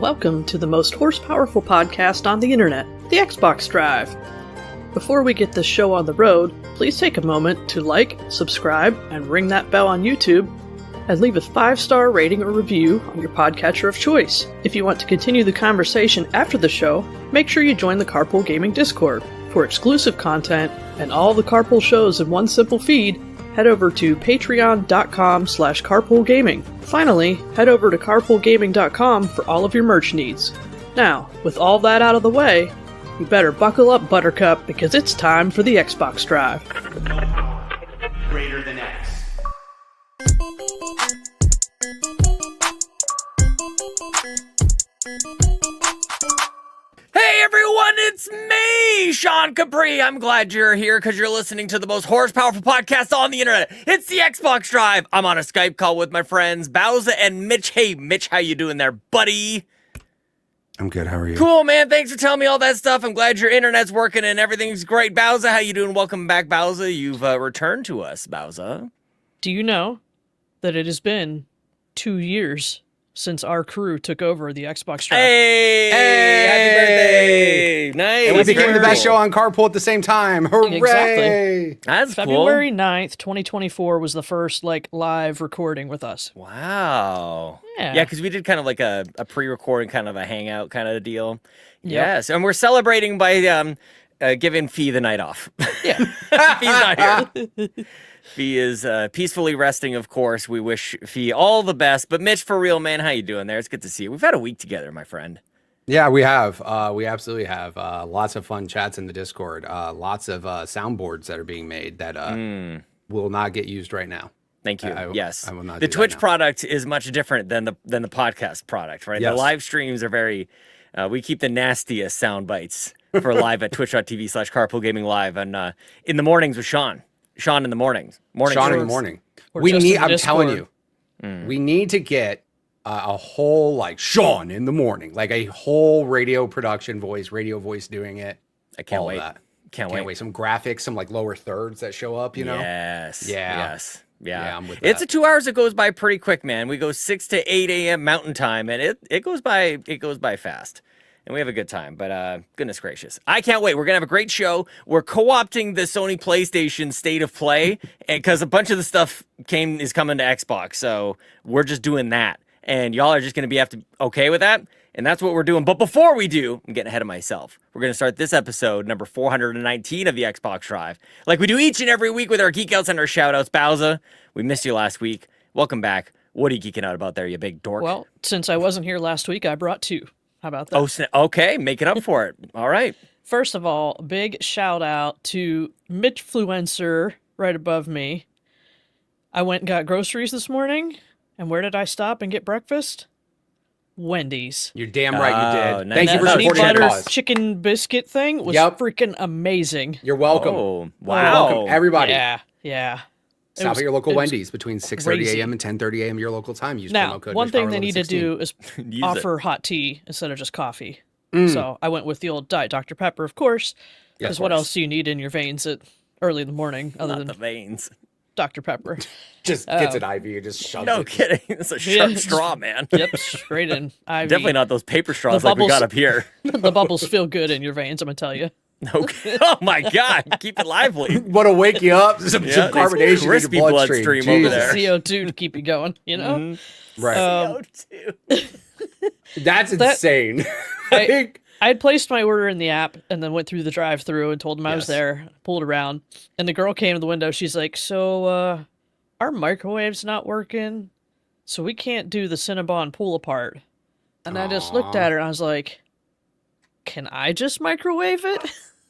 welcome to the most horsepowerful podcast on the internet, the Xbox Drive. Before we get this show on the road, please take a moment to like, subscribe, and ring that bell on YouTube, and leave a 5-star rating or review on your podcatcher of choice. If you want to continue the conversation after the show, make sure you join the Carpool Gaming Discord. For exclusive content and all the Carpool shows in one simple feed, head over to patreon.com/carpoolgaming. Finally, head over to carpoolgaming.com for all of your merch needs. Now, with all that out of the way, you better buckle up, Buttercup, because it's time for the Xbox Drive. Greater than X. Hey everyone, it's me, Sean Capri. I'm glad you're here because you're listening to the most horsepowerful podcast on the internet. It's the Xbox Drive. I'm on a Skype call with my friends Bowser and Mitch. Hey Mitch, how you doing there, buddy? I'm good, how are you? Cool, man. Thanks for telling me all that stuff. I'm glad your internet's working and everything's great. Bowser, how you doing? Welcome back, Bowser. You've returned to us, Bowser. Do you know that it has been 2 years since our crew took over the Xbox Drive? Hey, happy birthday. Nice. And we became the best show on Carpool at the same time. Hooray! Exactly. That's February cool. 9th, 2024 was the first live recording with us. Wow. Yeah. Yeah, because we did kind of like a pre-recording, kind of a hangout kind of deal. Yep. Yes, and we're celebrating by giving Fee the night off. Yeah. Fee's not here. Fee is peacefully resting, of course. We wish Fee all the best. But Mitch, for real, man, how you doing there? It's good to see you. We've had a week together, my friend. Yeah, we have. We absolutely have. Lots of fun chats in the Discord. Lots of soundboards that are being made that will not get used right now. Thank you. Yes. I will not the do that Twitch now. product is much different than the podcast product, right? Yes. The live streams are very, we keep the nastiest sound bites for live at twitch.tv/carpoolgaming live. And in the mornings with Sean. Sean in the mornings. Sean in the morning. Or just in the I'm telling Discord. you, we need to get a whole Sean in the morning, like a whole radio production voice, radio voice doing it. I can't all wait. Of that. Can't wait. Some graphics, some lower thirds that show up, you know? Yes. Yeah. Yes. Yeah. Yeah, I'm with It's that. 2 hours that goes by pretty quick, man. We go 6 to 8 a.m. Mountain Time, and it goes by fast. And we have a good time, but goodness gracious. I can't wait. We're going to have a great show. We're co-opting the Sony PlayStation State of Play because a bunch of the stuff is coming to Xbox, so we're just doing that. And y'all are just going to have to okay with that, and that's what we're doing. But before we do, I'm getting ahead of myself. We're going to start this episode, number 419 of the Xbox Drive, like we do each and every week with our Geek Outs and our Shout-Outs. Bowser, we missed you last week. Welcome back. What are you geeking out about there, you big dork? Well, since I wasn't here last week, I brought 2. How about that? Oh, okay. Make it up for it. All right. First of all, big shout out to Mitchfluencer right above me. I went and got groceries this morning, and where did I stop and get breakfast? Wendy's. You're damn right you did. nice. Thank you for That honey supporting the butter cause. chicken biscuit thing was Yep. freaking amazing. You're welcome. Oh, You're wow. welcome, everybody. Yeah. It Stop was- at your local it was Wendy's between 6:30 crazy. a.m. and 10:30 a.m. your local time. Use Now, promo code one thing NICHPower1116. they need to do is Use it. offer hot tea instead of just coffee. Mm. So I went with the old Diet Dr. Pepper, of course, Yeah, of because what course. else do you need in your veins at early in the morning other Not than the veins. Dr. Pepper? Just gets an IV and just shoves No it. kidding. It's a Yeah, sharp straw, man. Yep, straight in. IV. Definitely not those paper straws The like we got bubbles- up here. The bubbles feel good in your veins, I'm going to tell you. Okay. Oh, my God. Keep it lively. What'll wake you up? Some Yeah, carbonation in crispy your bloodstream. bloodstream over Jesus. there. CO2 to keep you going, you know? Mm-hmm. Right. CO2. That's insane. I had placed my order in the app and then went through the drive-thru and told them I was Yes. there, pulled around, and the girl came to the window. She's like, so, our microwave's not working, so we can't do the Cinnabon pull apart. And I just looked at her and I was like, can I just microwave it?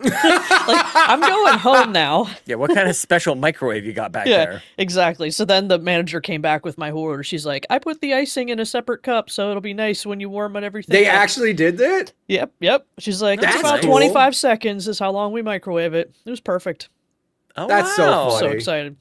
I'm going home now. Yeah, what kind of special microwave you got back there? Exactly. So then the manager came back with my order. She's like, I put the icing in a separate cup, so it'll be nice when you warm and everything. They up." actually did that? Yep. She's like, it's That's about cool. 25 seconds is how long we microwave it. It was perfect. Oh, That's so wow. funny. So excited.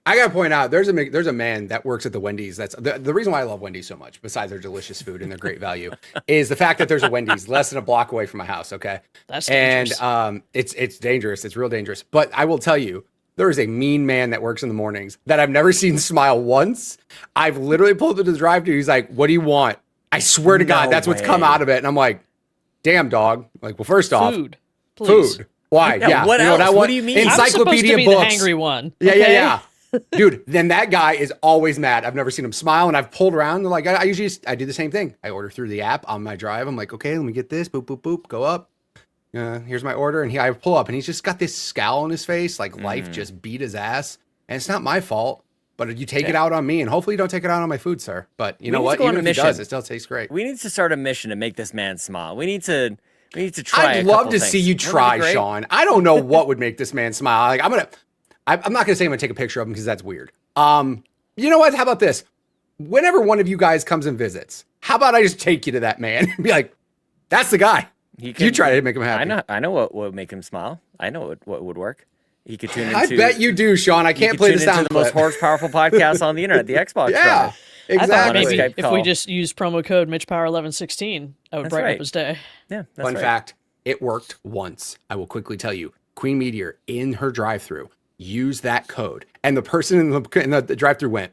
I gotta point out, there's a man that works at the Wendy's. That's the reason why I love Wendy's so much, besides their delicious food and their great value, is the fact that there's a Wendy's less than a block away from my house. Okay, That's and dangerous. it's dangerous. It's real dangerous. But I will tell you, there is a mean man that works in the mornings that I've never seen smile once. I've literally pulled to the drive-thru. He's like, "What do you want?" I swear to God, No that's what's come way. out of it. And I'm like, damn, dog. Like, well, first off, Food. Please. food. Why? Yeah, what You know else? I What want? do you mean? I'm supposed to Encyclopedia be books. the angry one. Yeah, okay? yeah. Dude, then that guy is always mad. I've never seen him smile, and I've pulled around. And like, I usually I do the same thing. I order through the app on my drive. I'm like, okay, let me get this. Boop, boop, boop. Go up. Here's my order. And I pull up, and he's just got this scowl on his face, like life just beat his ass. And it's not my fault, but you take it out on me, and hopefully you don't take it out on my food, sir. But you know need to what? go on Even a if he mission. does, it still tastes great. We need to start a mission to make this man smile. We need to try. I'd a love couple to things. see you Wouldn't that be try, great? Sean. I don't know what would make this man smile. Like I'm not gonna say I'm gonna take a picture of him because that's weird. You know what? How about this? Whenever one of you guys comes and visits, how about I just take you to that man and be like, "That's the guy." You try to make him happy. I know what would make him smile. I know what would work. He could tune into. I bet you do, Sean. I can't could play tune the into sound the most clip. horse powerful podcast on the internet, the Xbox. Yeah, Drive. I thought exactly. maybe Skype if call. we just use promo code MitchPower1116, I would That's brighten right. up his day. Yeah. That's Fun right. fact: it worked once. I will quickly tell you. Queen Meteor in her drive-through used that code, and the person in the drive-through went,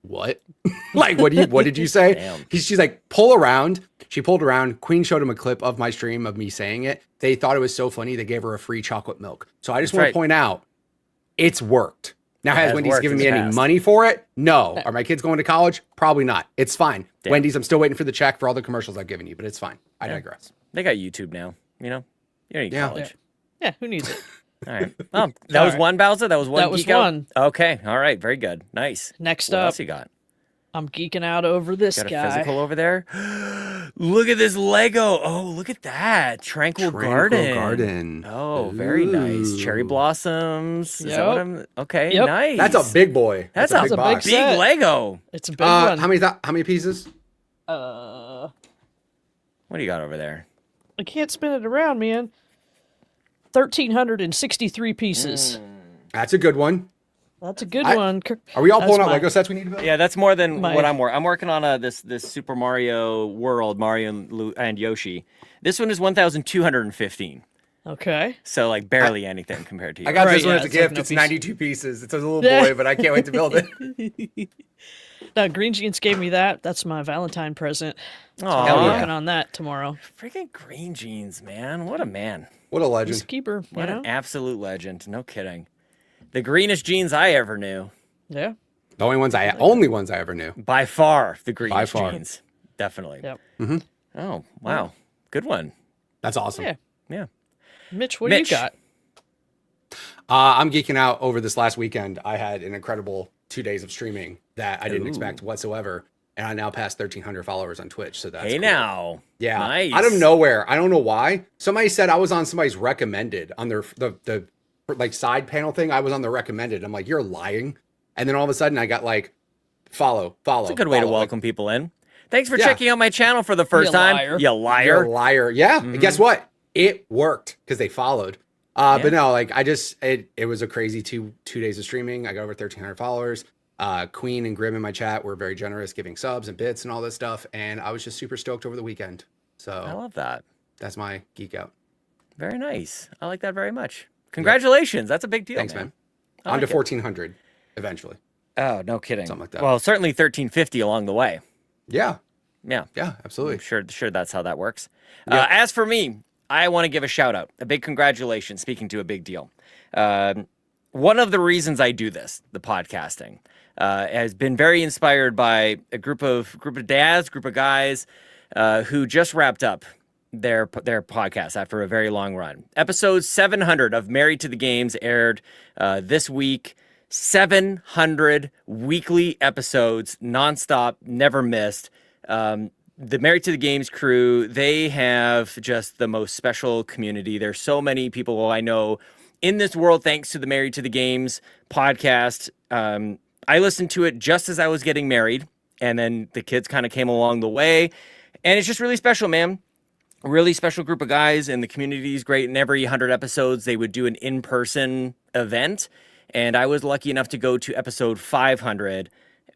"What? Like, what did you say?" Damn. She's like, "Pull around." She pulled around. Queen showed him a clip of my stream of me saying it. They thought it was so funny. They gave her a free chocolate milk. So I just want right. to point out, it's worked. Now, has has Wendy's worked given in me the any past. money for it? No. Are my kids going to college? Probably not. It's fine. Damn. Wendy's, I'm still waiting for the check for all the commercials I've given you, but it's fine. I digress. They got YouTube now. You know, you don't need Yeah. college. Yeah, who needs it? All right. Oh, that was one, Bowser. That was one. That was geek out? one. Okay. All right. Very good. Nice. Next What up, else you got? I'm geeking out over this Got a guy. physical over there. Look at this Lego. Oh, look at that. Tranquil Garden. Oh, very nice. Cherry blossoms. Is that what Yep. I'm? Okay. Yep. Nice. That's a big boy. That's a a big big box. big set. Lego. It's a big one. How many pieces? Uh, What do you got over there? I can't spin it around, man. 1,363 pieces. That's a good one. That's a good I- one. Are we all That's pulling out my- Lego sets we need to build? Yeah, that's more than My- what I'm working. I'm working on this Super Mario World, Mario and Yoshi. This one is 1,215. Okay. So like barely anything compared to you. I got Right, this one yeah, as a it's like gift. no It's piece. 92 pieces. It's a little Yeah. boy, but I can't wait to build it. Now, Green Jeans gave me that. That's my Valentine present. Aw, I'm yeah. working on that tomorrow. freaking Green Jeans, man. What a man. What a He's a legend. keeper, you What know? an absolute legend. No kidding. The greenest jeans I ever knew. Yeah. The only ones I ever knew. By far, the greenest far. jeans. Definitely. Yep. Oh, wow. Good one. That's awesome. Yeah. Yeah. Mitch, what Mitch. do you got? I'm geeking out over this last weekend. I had an incredible 2 days of streaming that I didn't expect whatsoever. And I now passed 1,300 followers on Twitch. So that's Hey cool. now. Yeah. Nice. Out of nowhere. I don't know why. Somebody said I was on somebody's recommended on their the like side panel thing. I was on the recommended. I'm like, you're lying. And then all of a sudden I got like follow. It's a good way to follow. welcome people in. Thanks for Yeah. checking out my channel for the first time. liar. You Like, you're a liar. liar. Yeah. And guess what? It worked because they followed. But no, like I just it was a crazy two days of streaming. I got over 1,300 followers. Queen and Grim in my chat were very generous, giving subs and bits and all this stuff. And I was just super stoked over the weekend. I So love that. that's my geek out. Very nice. I like that very much. Congratulations. That's a big deal. Thanks, man. I On like to it. 1,400 eventually. Oh, no kidding. Something like that. Well, certainly 1,350 along the way. Yeah. Yeah. Yeah, absolutely. I'm sure that's how that works. As for me, I want to give a shout out, a big congratulations, speaking to a big deal. One of the reasons I do this, the podcasting, has been very inspired by a group of dads, group of guys who just wrapped up their podcast after a very long run. Episode 700 of Married to the Games aired this week. 700 weekly episodes, nonstop, never missed. The Married to the Games crew, they have just the most special community. There's so many people I know in this world thanks to the Married to the Games podcast. I listened to it just as I was getting married, and then the kids kind of came along the way. And it's just really special, man. A really special group of guys, and the community is great. And every 100 episodes, they would do an in-person event. And I was lucky enough to go to episode 500,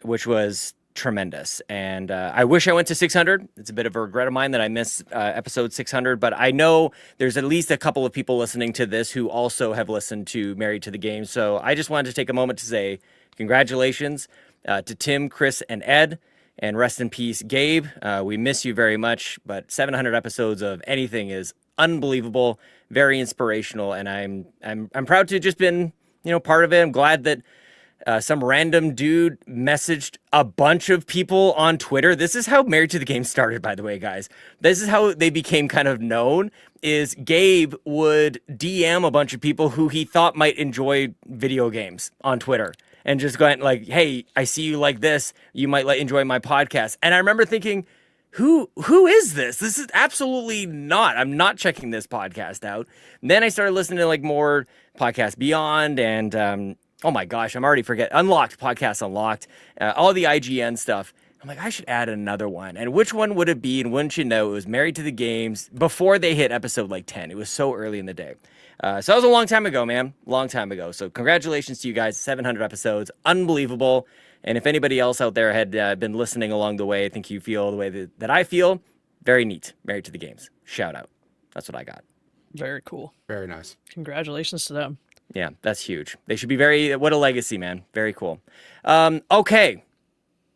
which was tremendous. And I wish I went to 600. It's a bit of a regret of mine that I missed episode 600, but I know there's at least a couple of people listening to this who also have listened to Married to the Game. So I just wanted to take a moment to say congratulations to Tim, Chris, and Ed. And rest in peace, Gabe. We miss you very much, but 700 episodes of anything is unbelievable, very inspirational, and I'm proud to have just been, part of it. I'm glad that some random dude messaged a bunch of people on Twitter. This is how Married to the Game started, by the way, guys. This is how they became kind of known, is Gabe would DM a bunch of people who he thought might enjoy video games on Twitter and just going like, hey, I see you like this. You might enjoy my podcast. And I remember thinking, who is this? This is absolutely not. I'm not checking this podcast out. And then I started listening to like more Podcast Beyond and oh my gosh, I'm already forgetting. Unlocked, Podcast Unlocked, all the IGN stuff. I'm like, I should add another one. And which one would it be? And wouldn't you know, it was Married to the Games before they hit episode like 10. It was so early in the day. So that was a long time ago, man. Long time ago. So congratulations to you guys. 700 episodes. Unbelievable. And if anybody else out there had been listening along the way, I think you feel the way that I feel. Very neat. Married to the Games. Shout out. That's what I got. Very cool. Very nice. Congratulations to them. Yeah, that's huge. They should be what a legacy, man. Very cool. Okay.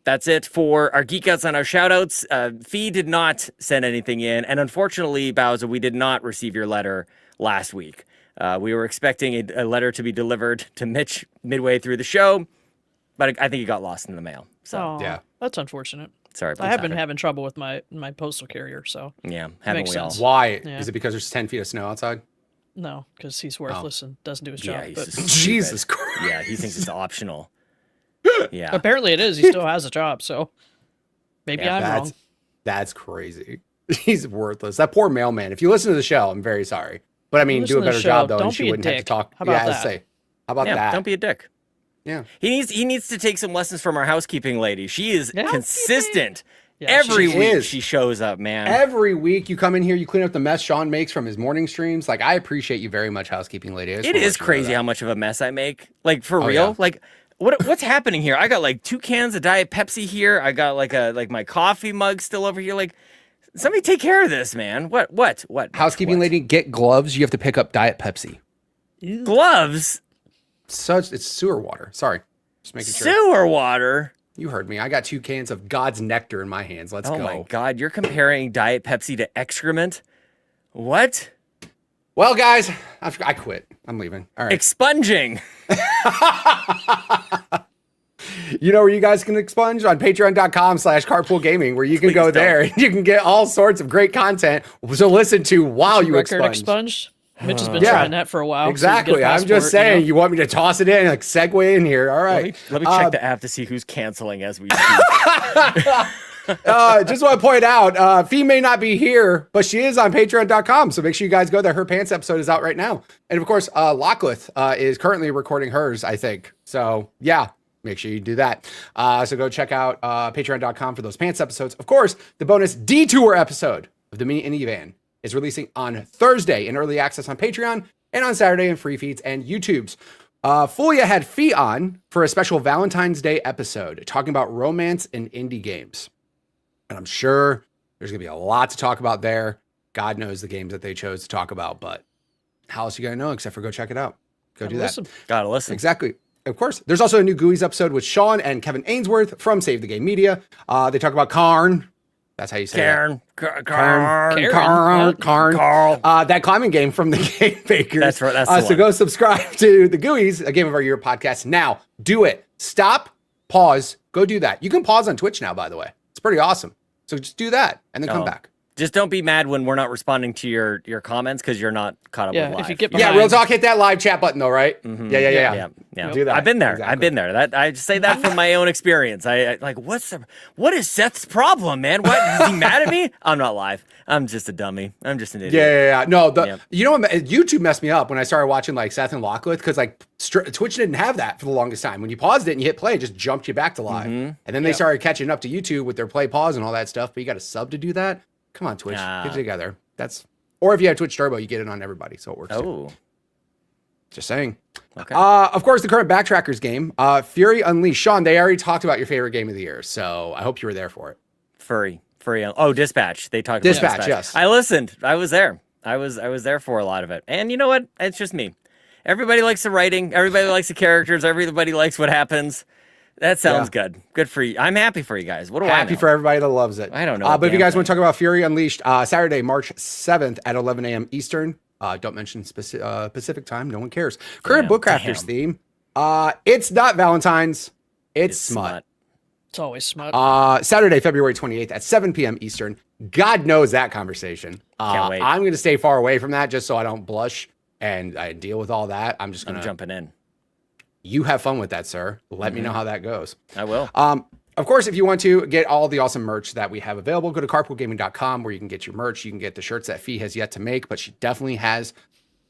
That's it for our geek outs and our shout outs. Fee did not send anything in. And unfortunately, Bowser, we did not receive your letter last week. We were expecting a letter to be delivered to Mitch midway through the show, but I think it got lost in the mail. So yeah, that's unfortunate. Sorry. I have been having trouble with my postal carrier, so yeah, haven't we all? Why? Yeah. Is it because there's 10 feet of snow outside? No, because he's worthless and doesn't do his job. Yeah, but Jesus Christ. Yeah, he thinks it's optional. Yeah. apparently it is. He still has a job, so maybe I'm wrong. That's crazy. He's worthless. That poor mailman. If you listen to the show, I'm very sorry. But I mean, do a better job though, and she wouldn't have to talk. How about that? How about that? Don't be a dick. Yeah. He needs to take some lessons from our housekeeping lady. She is consistent. Yeah, Every week she shows up, man. Every week you come in here, you clean up the mess Sean makes from his morning streams. Like, I appreciate you very much, housekeeping lady. It is crazy how much of a mess I make. Like, for real. Yeah. Like, what's happening here? I got like 2 cans of Diet Pepsi here. I got like my coffee mug still over here. Like, somebody take care of this, man. What? Housekeeping lady, get gloves. You have to pick up Diet Pepsi. Gloves? It's sewer water. Sorry. Just making sure. Sewer water? You heard me. I got 2 cans of God's nectar in my hands. Let's go. Oh my God, you're comparing Diet Pepsi to excrement? What? Well, guys, I quit. I'm leaving. All right. Expunging. You know where you guys can expunge? On patreon.com/carpoolgaming, where you can go there and you can get all sorts of great content to listen to while you Record expunge. expunged. Mitch has been trying that for a while. Exactly. So I'm just saying, you want me to toss it in, like segue in here. All right. Let me check the app to see who's canceling as we speak. Just want to point out, Fee may not be here, but she is on patreon.com. So make sure you guys go there. Her pants episode is out right now. And of course, Locklith is currently recording hers, I think. So yeah, make sure you do that. So go check out patreon.com for those pants episodes. Of course, the bonus Detour episode of the Mini Van is releasing on Thursday in early access on Patreon and on Saturday in free feeds and YouTubes. Fulia had Fee on for a special Valentine's Day episode talking about romance and indie games. And I'm sure there's going to be a lot to talk about there. God knows the games that they chose to talk about, but how else are you going to know except for go check it out? Go do that. Gotta listen. Exactly. Of course. There's also a new GUIs episode with Sean and Kevin Ainsworth from Save the Game Media. They talk about Karn. That's how you say it. Karn. That climbing game from the Game Bakers. That's right. That's the so one. go subscribe to the GUIs, a Game of Our Year podcast. Now, do it. Stop, pause, go do that. You can pause on Twitch now, by the way. It's pretty awesome. So just do that and then come back. Just don't be mad when we're not responding to your comments because you're not caught up with live. If you get Yeah, real talk, hit that live chat button though, right? Mm-hmm. Yeah. Do that. I've been there. Exactly. I've been there. I just say that from my own experience. I like, what is Seth's problem, man? What is he mad at me? I'm not live. I'm just a dummy. I'm just an idiot. Yeah. No, you know what? YouTube messed me up when I started watching like Seth and Locklith because like Twitch didn't have that for the longest time. When you paused it and you hit play, it just jumped you back to live. And then they started catching up to YouTube with their play, pause, and all that stuff. But you got a sub to do that. Come on, Twitch, get it together. Or if you have Twitch Turbo, you get it on everybody, so it works. Oh, just saying. Okay. Of course, the current Backtrackers game, Fury Unleashed. Sean, they already talked about your favorite game of the year, so I hope you were there for it. Furry. Oh, Dispatch. They talked about Dispatch. Yes. I listened. I was there. I was there for a lot of it. And you know what? It's just me. Everybody likes the writing. Everybody likes the characters. Everybody likes what happens. That sounds good. Good for you. I'm happy for you guys. What do I know? Happy for everybody that loves it. I don't know. But if you guys want to talk about Fury Unleashed, Saturday, March 7th at 11 a.m. Eastern. Don't mention Pacific time. No one cares. Current Bookcrafters theme. It's not Valentine's. It's smut. It's always smut. Saturday, February 28th at 7 p.m. Eastern. God knows that conversation. Can't wait. I'm going to stay far away from that just so I don't blush and I deal with all that. I'm jumping in. You have fun with that, sir. Let me know how that goes. I will. Of course, if you want to get all the awesome merch that we have available, go to carpoolgaming.com where you can get your merch. You can get the shirts that Fee has yet to make, but she definitely has.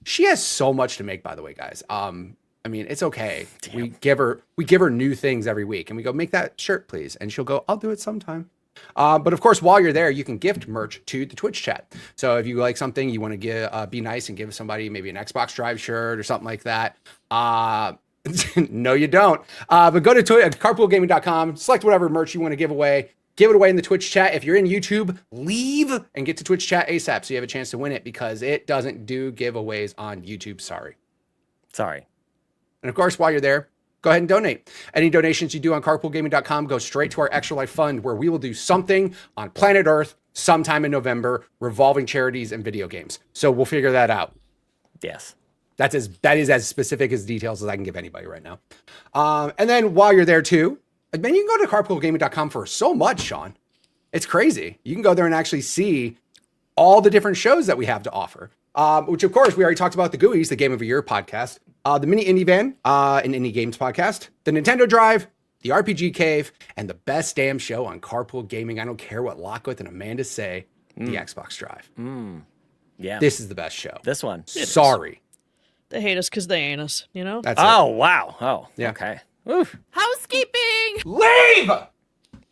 She has so much to make, by the way, guys. I mean, it's okay. Damn. We give her new things every week, and we go, make that shirt, please. And she'll go, I'll do it sometime. But of course, while you're there, you can gift merch to the Twitch chat. So if you like something, you want to give, be nice and give somebody maybe an Xbox Drive shirt or something like that. No, you don't. But go to carpoolgaming.com, select whatever merch you want to give away it away in the Twitch chat. If you're in YouTube, leave and get to Twitch chat ASAP so you have a chance to win it because it doesn't do giveaways on YouTube. Sorry. And of course, while you're there, go ahead and donate. Any donations you do on carpoolgaming.com go straight to our Extra Life Fund where we will do something on planet Earth sometime in November revolving charities and video games. So we'll figure that out. Yes. That is as specific as details as I can give anybody right now. And then while you're there too, man, you can go to carpoolgaming.com for so much, Sean. It's crazy. You can go there and actually see all the different shows that we have to offer. Which of course we already talked about the GUIs, the Game of the Year podcast, the Mini Indie Van, an Indie Games podcast, the Nintendo Drive, the RPG Cave, and the best damn show on Carpool Gaming. I don't care what Lockwood and Amanda say, the Xbox Drive. Yeah. This is the best show. This one. Sorry. They hate us because they ain't us, you know? That's it. Wow. Oh, Yeah. okay. Oof. Housekeeping! Leave! All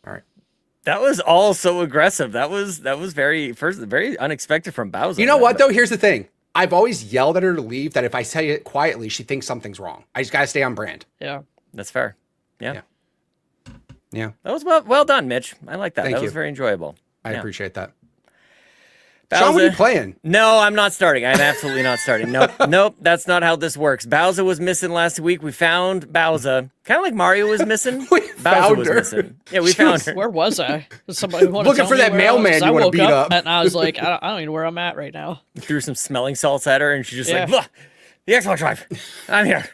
right. That was all so aggressive. That was very unexpected from Bowser. You know what, though? Here's the thing. I've always yelled at her to leave that if I say it quietly, she thinks something's wrong. I just got to stay on brand. Yeah. That's fair. Yeah. Yeah. That was well done, Mitch. I like that. Thank That you. was very enjoyable. I Yeah. appreciate that. Bowser. Sean, what are you playing? No, I'm not starting. I'm absolutely not starting. Nope. That's not how this works. Bowser was missing last week. We found Bowser. Kind of like Mario was missing. We Bowser found was her. missing. Yeah, we found her. Where was I? Does somebody want Looking for that mailman you wanna beat up. And I was like, I don't even know where I'm at right now. Threw some smelling salts at her, and she just Yeah. like, "Blah, the Xbox Drive. I'm here.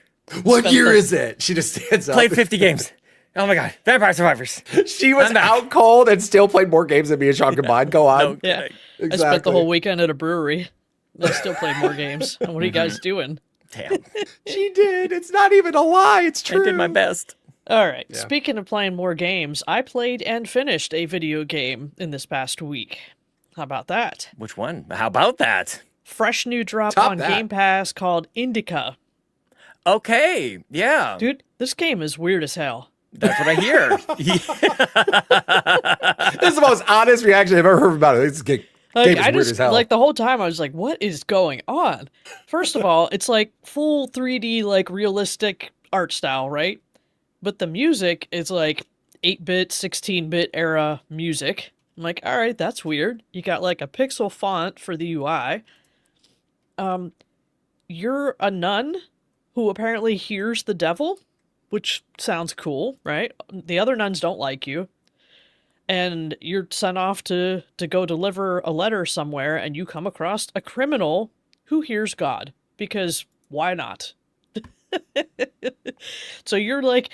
What year is it? She just stands up. Played 50 games. Oh my God. Vampire Survivors. She was I'm back. out cold and still played more games than me and Sean combined. Go on. No Yeah. kidding. I spent Exactly. the whole weekend at a brewery. I still played more games. And what are you guys doing? Damn. She did. It's not even a lie. It's I true. did my best. All right. Yeah. Speaking of playing more games, I played and finished a video game in this past week. How about that? Which one? How about that? Fresh new drop Top on that. Game Pass called Indica. Okay. Yeah. Dude, this game is weird as hell. That's what I hear. This is the most honest reaction I've ever heard about it. This game Like, is I weird just as hell. like the whole time I was like, what is going on? First of all, it's like full 3D, like realistic art style, right? But the music is like 8-bit, 16-bit era music. I'm like, all right, that's weird. You got like a pixel font for the UI. You're a nun who apparently hears the devil, which sounds cool, right? The other nuns don't like you. And you're sent off to go deliver a letter somewhere, and you come across a criminal who hears God, because why not? So you're like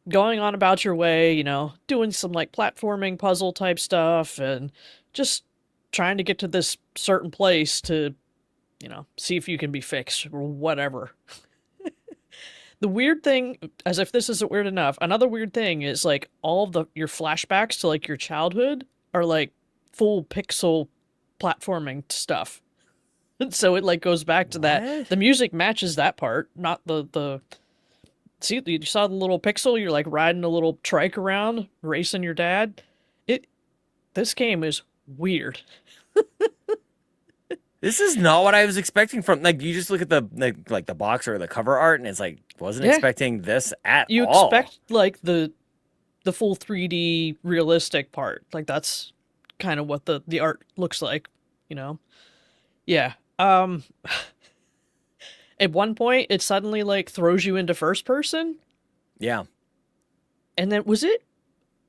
going on about your way, you know, doing some like platforming puzzle type stuff and just trying to get to this certain place to, you know, see if you can be fixed or whatever. The weird thing, as if this isn't weird enough, another weird thing is like all of your flashbacks to like your childhood are like full pixel platforming stuff. And so it like goes back to that. What? The music matches that part, not the see, you saw the little pixel, you're like riding a little trike around, racing your dad. This game is weird. This is not what I was expecting from, like, you just look at the like the box or the cover art, and it's like, wasn't Yeah. expecting this at You all. expect like the full 3D realistic part. Like that's kind of what the art looks like, you know? Yeah. At one point it suddenly like throws you into first person, Yeah. And then was it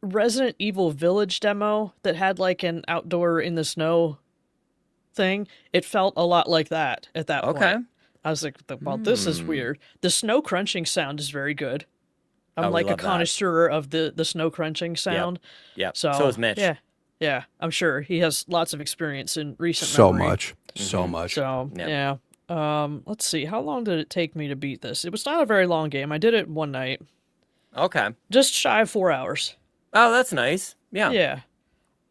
Resident Evil Village demo that had like an outdoor in the snow thing? It felt a lot like that at that point. I was like, well, this is weird. The snow crunching sound is very good. I'm like a connoisseur of the snow crunching sound. Yep. So is Mitch. Yeah, I'm sure he has lots of experience in recent So memory. much. So much. So, Yep. yeah. Let's see. How long did it take me to beat this? It was not a very long game. I did it one night. Okay. Just shy of 4 hours. Oh, that's nice. Yeah. Yeah.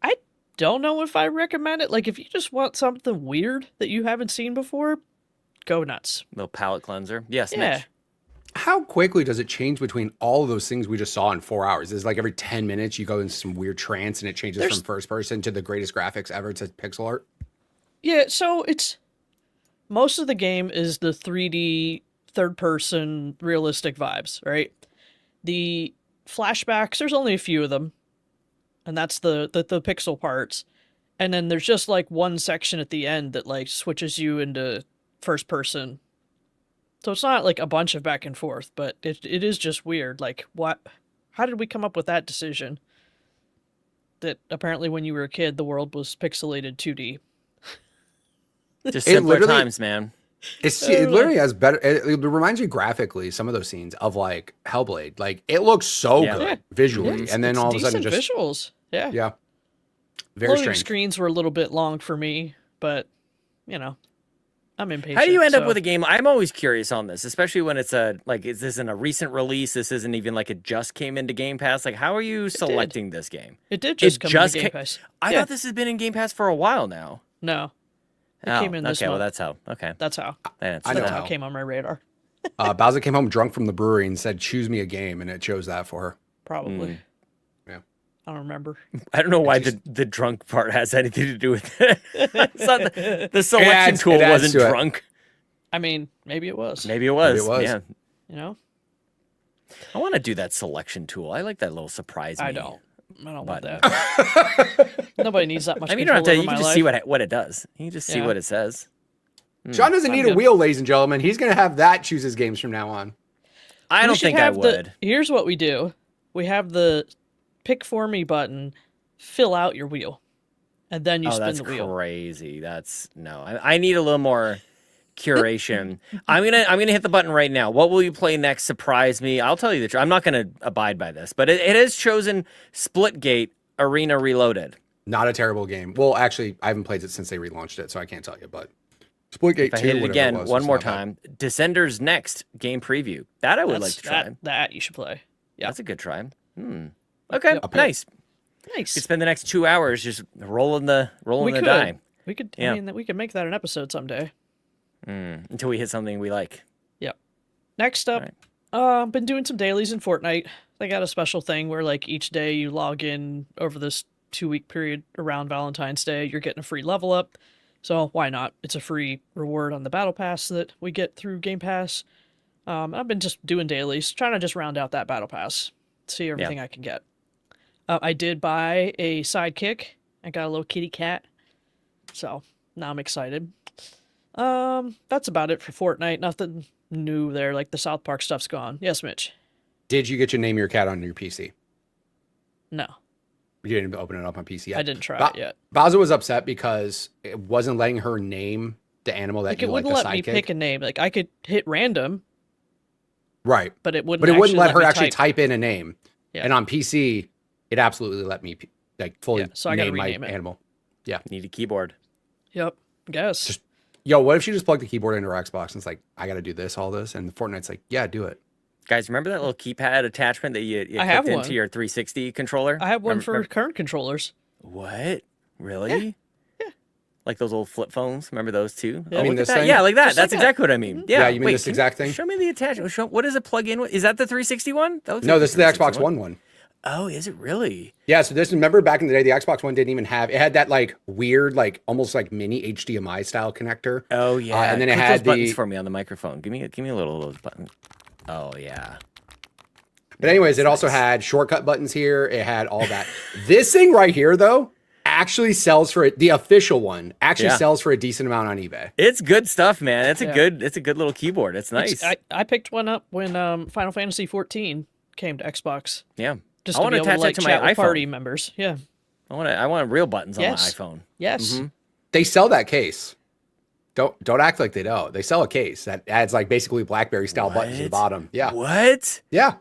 I don't know if I recommend it. Like, if you just want something weird that you haven't seen before, go nuts. Little palate cleanser. Yes, Yeah. Mitch. How quickly does it change between all of those things we just saw in 4 hours? Is like every 10 minutes you go into some weird trance and it changes from first person to the greatest graphics ever to pixel art? Yeah, so it's... Most of the game is the 3D, third-person, realistic vibes, right? The flashbacks, there's only a few of them. And that's the pixel parts. And then there's just like one section at the end that like switches you into first person. So it's not like a bunch of back and forth, but it is just weird. Like, what? How did we come up with that decision? That apparently when you were a kid, the world was pixelated 2D. Just simpler literally- times, man. It literally has better. It reminds me graphically some of those scenes of like Hellblade. Like it looks so Yeah. good Yeah. visually, and then It's all of a sudden decent just visuals. Yeah. yeah, very Loading strange. screens were a little bit long for me, but you know, I'm impatient. How do you end up so- with a game? I'm always curious on this, especially when it's is this in a recent release? This isn't even like it just came into Game Pass. Like, how are you selecting this game? It did just come into Game ca- Pass. I thought this has been in Game Pass for a while now. No. It Oh, came in this okay, well, month. that's how. Okay. That's how. That's I know That's how. how it came on my radar. Bowser came home drunk from the brewery and said, "Choose me a game," and it chose that for her. Probably. Yeah. I don't remember. I don't know why the drunk part has anything to do with it. It's not the selection tool it adds wasn't to it. drunk. I mean, maybe it was. Maybe it was. Maybe it was. Yeah. You know? I want to do that selection tool. I like that little surprise. I me. don't want Button. that. Nobody needs that much I mean, you don't have to. control You over can my just see life. what it does. You can just see Yeah. what it says. John doesn't I'm need a good. wheel, ladies and gentlemen. He's gonna have that choose his games from now on. I We don't should think I have would. Here's what we do. We have the pick for me button, fill out your wheel, and then you Oh, spin that's the wheel. crazy. That's no. I need a little more curation. I'm gonna hit the button right now. What will you play next? Surprise me. I'll tell you the truth. I'm not gonna abide by this, but it has chosen Splitgate Arena Reloaded. Not a terrible game. Well, actually, I haven't played it since they relaunched it, so I can't tell you. But Splitgate If I 2, hit it whatever again was one more not bad. time, Descenders Next game preview. That I would like to try. That you should play. Yeah. That's a good try. Okay, Yep. nice. Nice. You could spend the next 2 hours just rolling the die We could. Yeah. I mean, we could make that an episode someday. until we hit something we like. Yep. Next up, been doing some dailies in Fortnite. They got a special thing where like each day you log in over this 2-week period around Valentine's Day, you're getting a free level up. So why not? It's a free reward on the battle pass that we get through Game Pass. I've been just doing dailies, trying to just round out that battle pass, see everything I can get. I did buy a sidekick. I got a little kitty cat. So now I'm excited. That's about it for Fortnite. Nothing new there. Like the South Park stuff's gone. Yes, Mitch. Did you get your name your cat on your PC? No, You didn't open it up on PC yet. I didn't try it yet. Bowser was upset because it wasn't letting her name the animal that Like you it like, wouldn't the let me sidekick. pick a name. Like I could hit random, Right. but it wouldn't. But it wouldn't let her me actually type in a name. Yeah. And on PC, it absolutely let me like fully Yeah, so I gotta name my rename it. animal. Need a keyboard. Yep. Guess. Just- Yo, what if she just plugged the keyboard into her Xbox and it's like, I got to do this, all this, and Fortnite's like, yeah, do it. Guys, remember that little keypad attachment that you I have clicked one. into your 360 controller? I have one for Remember- current controllers. What? Really? Yeah. Like those old flip phones? Remember those too? Yeah. Oh, I mean, look at this that. thing? Yeah, like that. Just That's like exactly what I mean. Yeah, Yeah, you mean wait, this can exact thing? Show me the attachment. What does it plug in with? Is that the 360 one? That looks No, like this is the Xbox 360 One. Oh, is it really? Yeah, so this, remember back in the day, the Xbox One didn't even have, it had that like weird, like almost like mini HDMI style connector. Oh yeah. and then it Click had those buttons the- for me on the microphone. Give me a little of those buttons. Oh yeah. But anyways, it also had shortcut buttons here. It had all that. This thing right here, though, actually sells for the official one. Actually Yeah. sells for a decent amount on eBay. It's good stuff, man. It's Yeah. a good little keyboard. It's nice. I picked one up when Final Fantasy 14 came to Xbox. Yeah. Just I to want be to able to attach like that to chat my with party iPhone. members. Yeah. I want real buttons on my Yes. iPhone. Yes. Mm-hmm. They sell that case. Don't act like they don't. They sell a case that adds like basically BlackBerry style buttons to the What? bottom. Yeah. What? Yeah.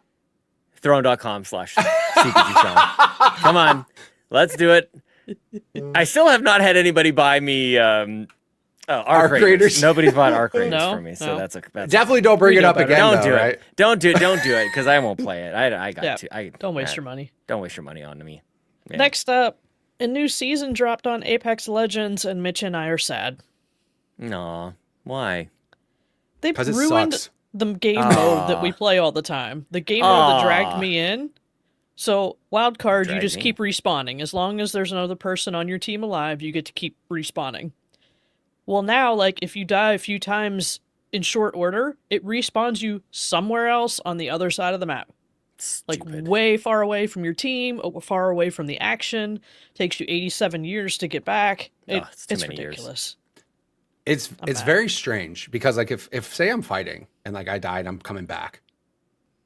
Throne.com/CPG Come on. Let's do it. I still have not had anybody buy me Arc Raiders. Nobody's bought Arc Raiders No, for me, so no. that's Definitely don't bring We it know up better. again. don't though, do right? it. Don't do it because I won't play it. I got Yeah. to. Don't waste your money. Don't waste your money on me. Yeah. Next up, a new season dropped on Apex Legends, and Mitch and I are sad. No. Why? They 'Cause it ruined sucks. the game mode that we play all the time. The game mode that dragged me in. So, wild card, you Dragged just me. keep respawning. As long as there's another person on your team alive, you get to keep respawning. Well, now, like, if you die a few times in short order, it respawns you somewhere else on the other side of the map. Like, Stupid. way far away from your team, far away from the action. Takes you 87 years to get back. It's too It's many years. ridiculous. It's mad. very strange because like if say I'm fighting and like I died, I'm coming back.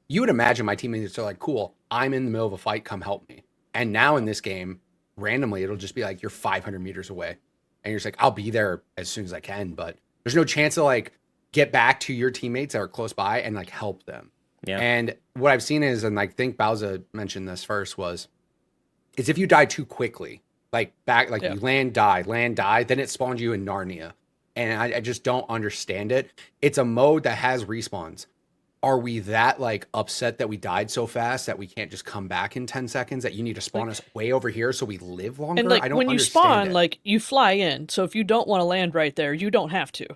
You would imagine my teammates are like, cool, I'm in the middle of a fight, come help me. And now in this game, randomly, it'll just be like you're 500 meters away. And you're just like, I'll be there as soon as I can, but there's no chance to like get back to your teammates that are close by and like help them. Yeah. And what I've seen is, and I think Bowser mentioned this first, is if you die too quickly, like Yeah. you land, die, then it spawns you in Narnia. And I just don't understand it. It's a mode that has respawns. Are we that like upset that we died so fast that we can't just come back in 10 seconds, that you need to spawn us way over here so we live longer? And, like, I don't when you understand spawn, it. like, you fly in. So if you don't want to land right there, you don't have to.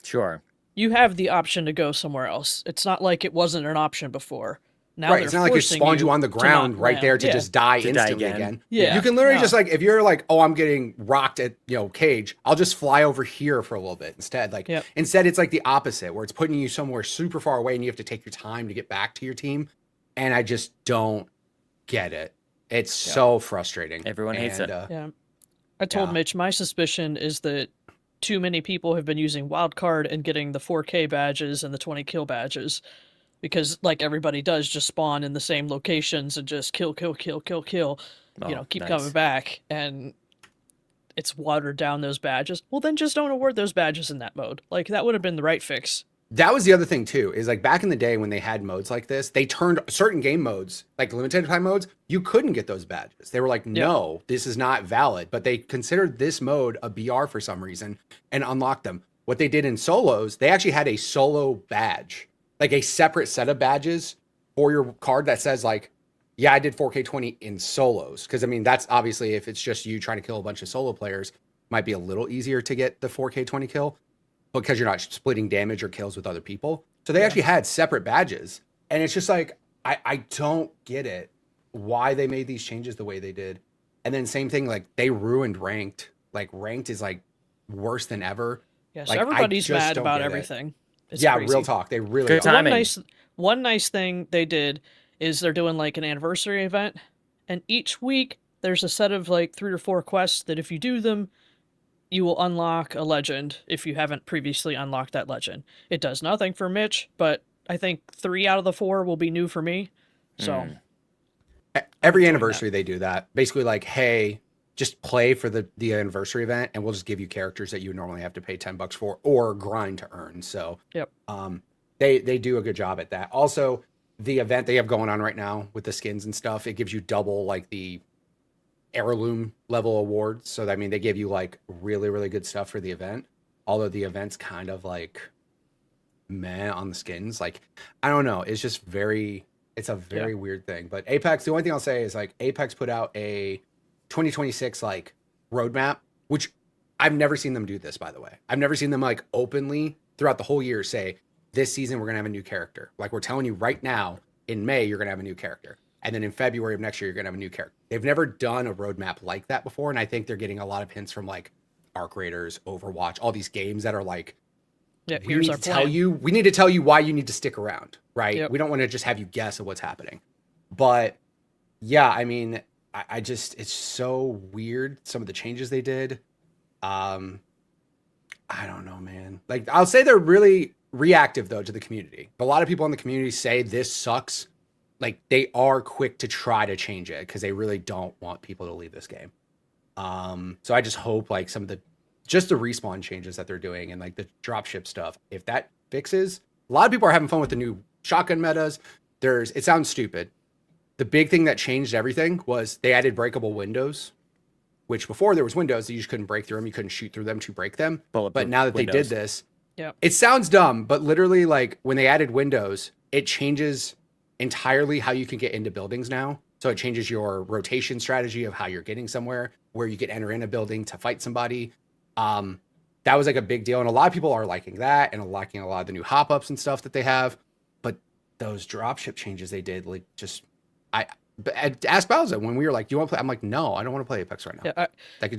Sure. You have the option to go somewhere else. It's not like it wasn't an option before. Now right, they're it's not like it forcing spawned you on the to ground not right land. there to Yeah. just die To die instantly again. again. Yeah. You can literally No. just like, if you're like, oh, I'm getting rocked at, cage, I'll just fly over here for a little bit instead. Like, Yep. instead it's like the opposite where it's putting you somewhere super far away and you have to take your time to get back to your team. And I just don't get it. It's so frustrating. Everyone hates it. Yeah. I told Yeah. Mitch my suspicion is that too many people have been using wildcard and getting the 4K badges and the 20 kill badges. Because, like everybody does, just spawn in the same locations and just kill. Oh, Keep nice. coming back. And it's watered down those badges. Well, then just don't award those badges in that mode. Like, that would have been the right fix. That was the other thing too, is like back in the day when they had modes like this, they turned certain game modes, like limited time modes, you couldn't get those badges. They were like, no, this is not valid. But they considered this mode a BR for some reason and unlocked them. What they did in solos, they actually had a solo badge, like a separate set of badges for your card that says like, yeah, I did 4K20 in solos. Cause I mean, that's obviously if it's just you trying to kill a bunch of solo players, might be a little easier to get the 4K20 kill because you're not splitting damage or kills with other people. So they actually had separate badges. And it's just like, I don't get it, why they made these changes the way they did. And then same thing, like they ruined ranked. Like ranked is like worse than ever. Yeah, so Like, I everybody's just mad don't about get it. everything. It's Yeah, crazy. real talk. They really Good are. timing. One nice thing they did is they're doing like an anniversary event, and each week there's a set of like 3 or 4 quests that if you do them, you will unlock a legend if you haven't previously unlocked that legend. It does nothing for Mitch, but I think 3 out of the 4 will be new for me. So Every anniversary they do that. Basically like, hey, just play for the anniversary event and we'll just give you characters that you would normally have to pay $10 for or grind to earn. So yep. they do a good job at that. Also, the event they have going on right now with the skins and stuff, it gives you double like the heirloom level awards. So I mean, they give you like really, really good stuff for the event. Although the event's kind of like meh on the skins. Like, I don't know. It's just it's a very weird thing. But Apex, the only thing I'll say is like Apex put out a 2026 like roadmap, which I've never seen them do this, by the way. I've never seen them like openly throughout the whole year say, this season we're gonna have a new character. Like we're telling you right now, in May, you're gonna have a new character. And then in February of next year, you're gonna have a new character. They've never done a roadmap like that before. And I think they're getting a lot of hints from like Arc Raiders, Overwatch, all these games that are like, Yeah, we here's need our to plan. we need to tell you why you need to stick around, right? Yep. We don't want to just have you guess at what's happening. But yeah, I mean, I just, it's so weird. Some of the changes they did. I don't know, man. Like I'll say they're really reactive though to the community. A lot of people in the community say this sucks like they are quick to try to change it because they really don't want people to leave this game. So I just hope like some of the respawn changes that they're doing and like the dropship stuff, if that fixes, a lot of people are having fun with the new shotgun metas. It sounds stupid. The big thing that changed everything was they added breakable windows, which before there was windows that you just couldn't break through them. You couldn't shoot through them to break them. But now that they did this, it sounds dumb, but literally like when they added windows, it changes entirely how you can get into buildings now. So it changes your rotation strategy of how you're getting somewhere, where you can enter in a building to fight somebody. That was like a big deal. And a lot of people are liking that and liking a lot of the new hop-ups and stuff that they have. But those dropship changes they did, like just, I asked Bowser when we were like, do you want to play? I'm like, no, I don't want to play Apex right now. Yeah,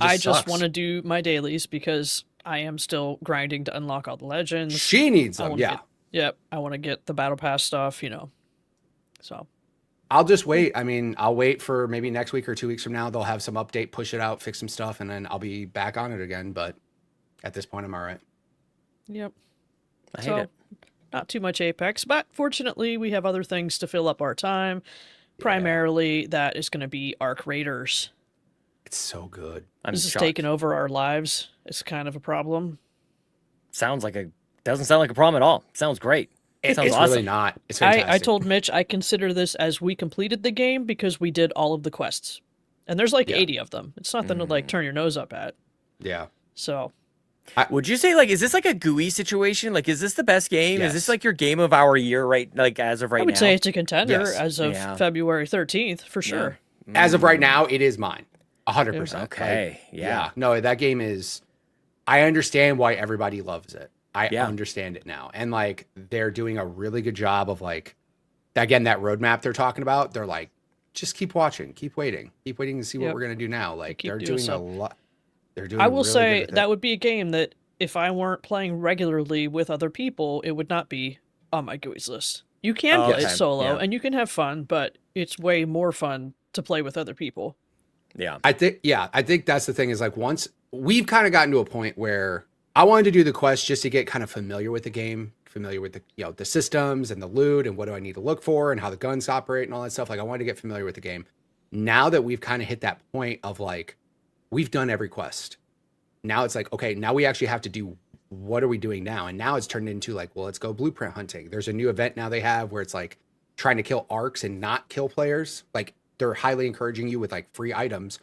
I just want to do my dailies because I am still grinding to unlock all the legends. She needs them, I want to get the battle pass stuff, you know. So I'll just wait. I mean, I'll wait for maybe next week or 2 weeks from now. They'll have some update, push it out, fix some stuff, and then I'll be back on it again. But at this point, I'm all right. Yep. I hate it. Not too much Apex, but fortunately, we have other things to fill up our time. Primarily, that is going to be Arc Raiders. It's so good. This is taking over our lives. It's kind of a problem. Doesn't sound like a problem at all. Sounds great. It's awesome. really not. It's fantastic. I told Mitch I consider this as we completed the game because we did all of the quests. And there's like 80 of them. It's nothing to like turn your nose up at. Yeah. So would you say like, is this like a GUI situation? Like, is this the best game? Yes. Is this like your game of our year, right? Like as of right now? I would say it's a contender Yes. as of February 13th for sure. As of right now, it is mine. 100%. Okay. Like, no, that game is, I understand why everybody loves it. I understand it now. And like, they're doing a really good job of like, again, that roadmap they're talking about. They're like, just keep watching, keep waiting to see what we're going to do now. Like they're doing a lot. They're doing I will really say good with that it. would be a game that if I weren't playing regularly with other people, it would not be on my GUIs list. You can play it solo and you can have fun, but it's way more fun to play with other people. Yeah. I think that's the thing is like once we've kind of gotten to a point where I wanted to do the quest just to get kind of familiar with the game, familiar with the, the systems and the loot and what do I need to look for and how the guns operate and all that stuff. Like I wanted to get familiar with the game. Now that we've kind of hit that point of like, we've done every quest. Now it's like, okay, now we actually have to do, what are we doing now? And now it's turned into like, well, let's go blueprint hunting. There's a new event now they have where it's like trying to kill arcs and not kill players. Like they're highly encouraging you with like free items.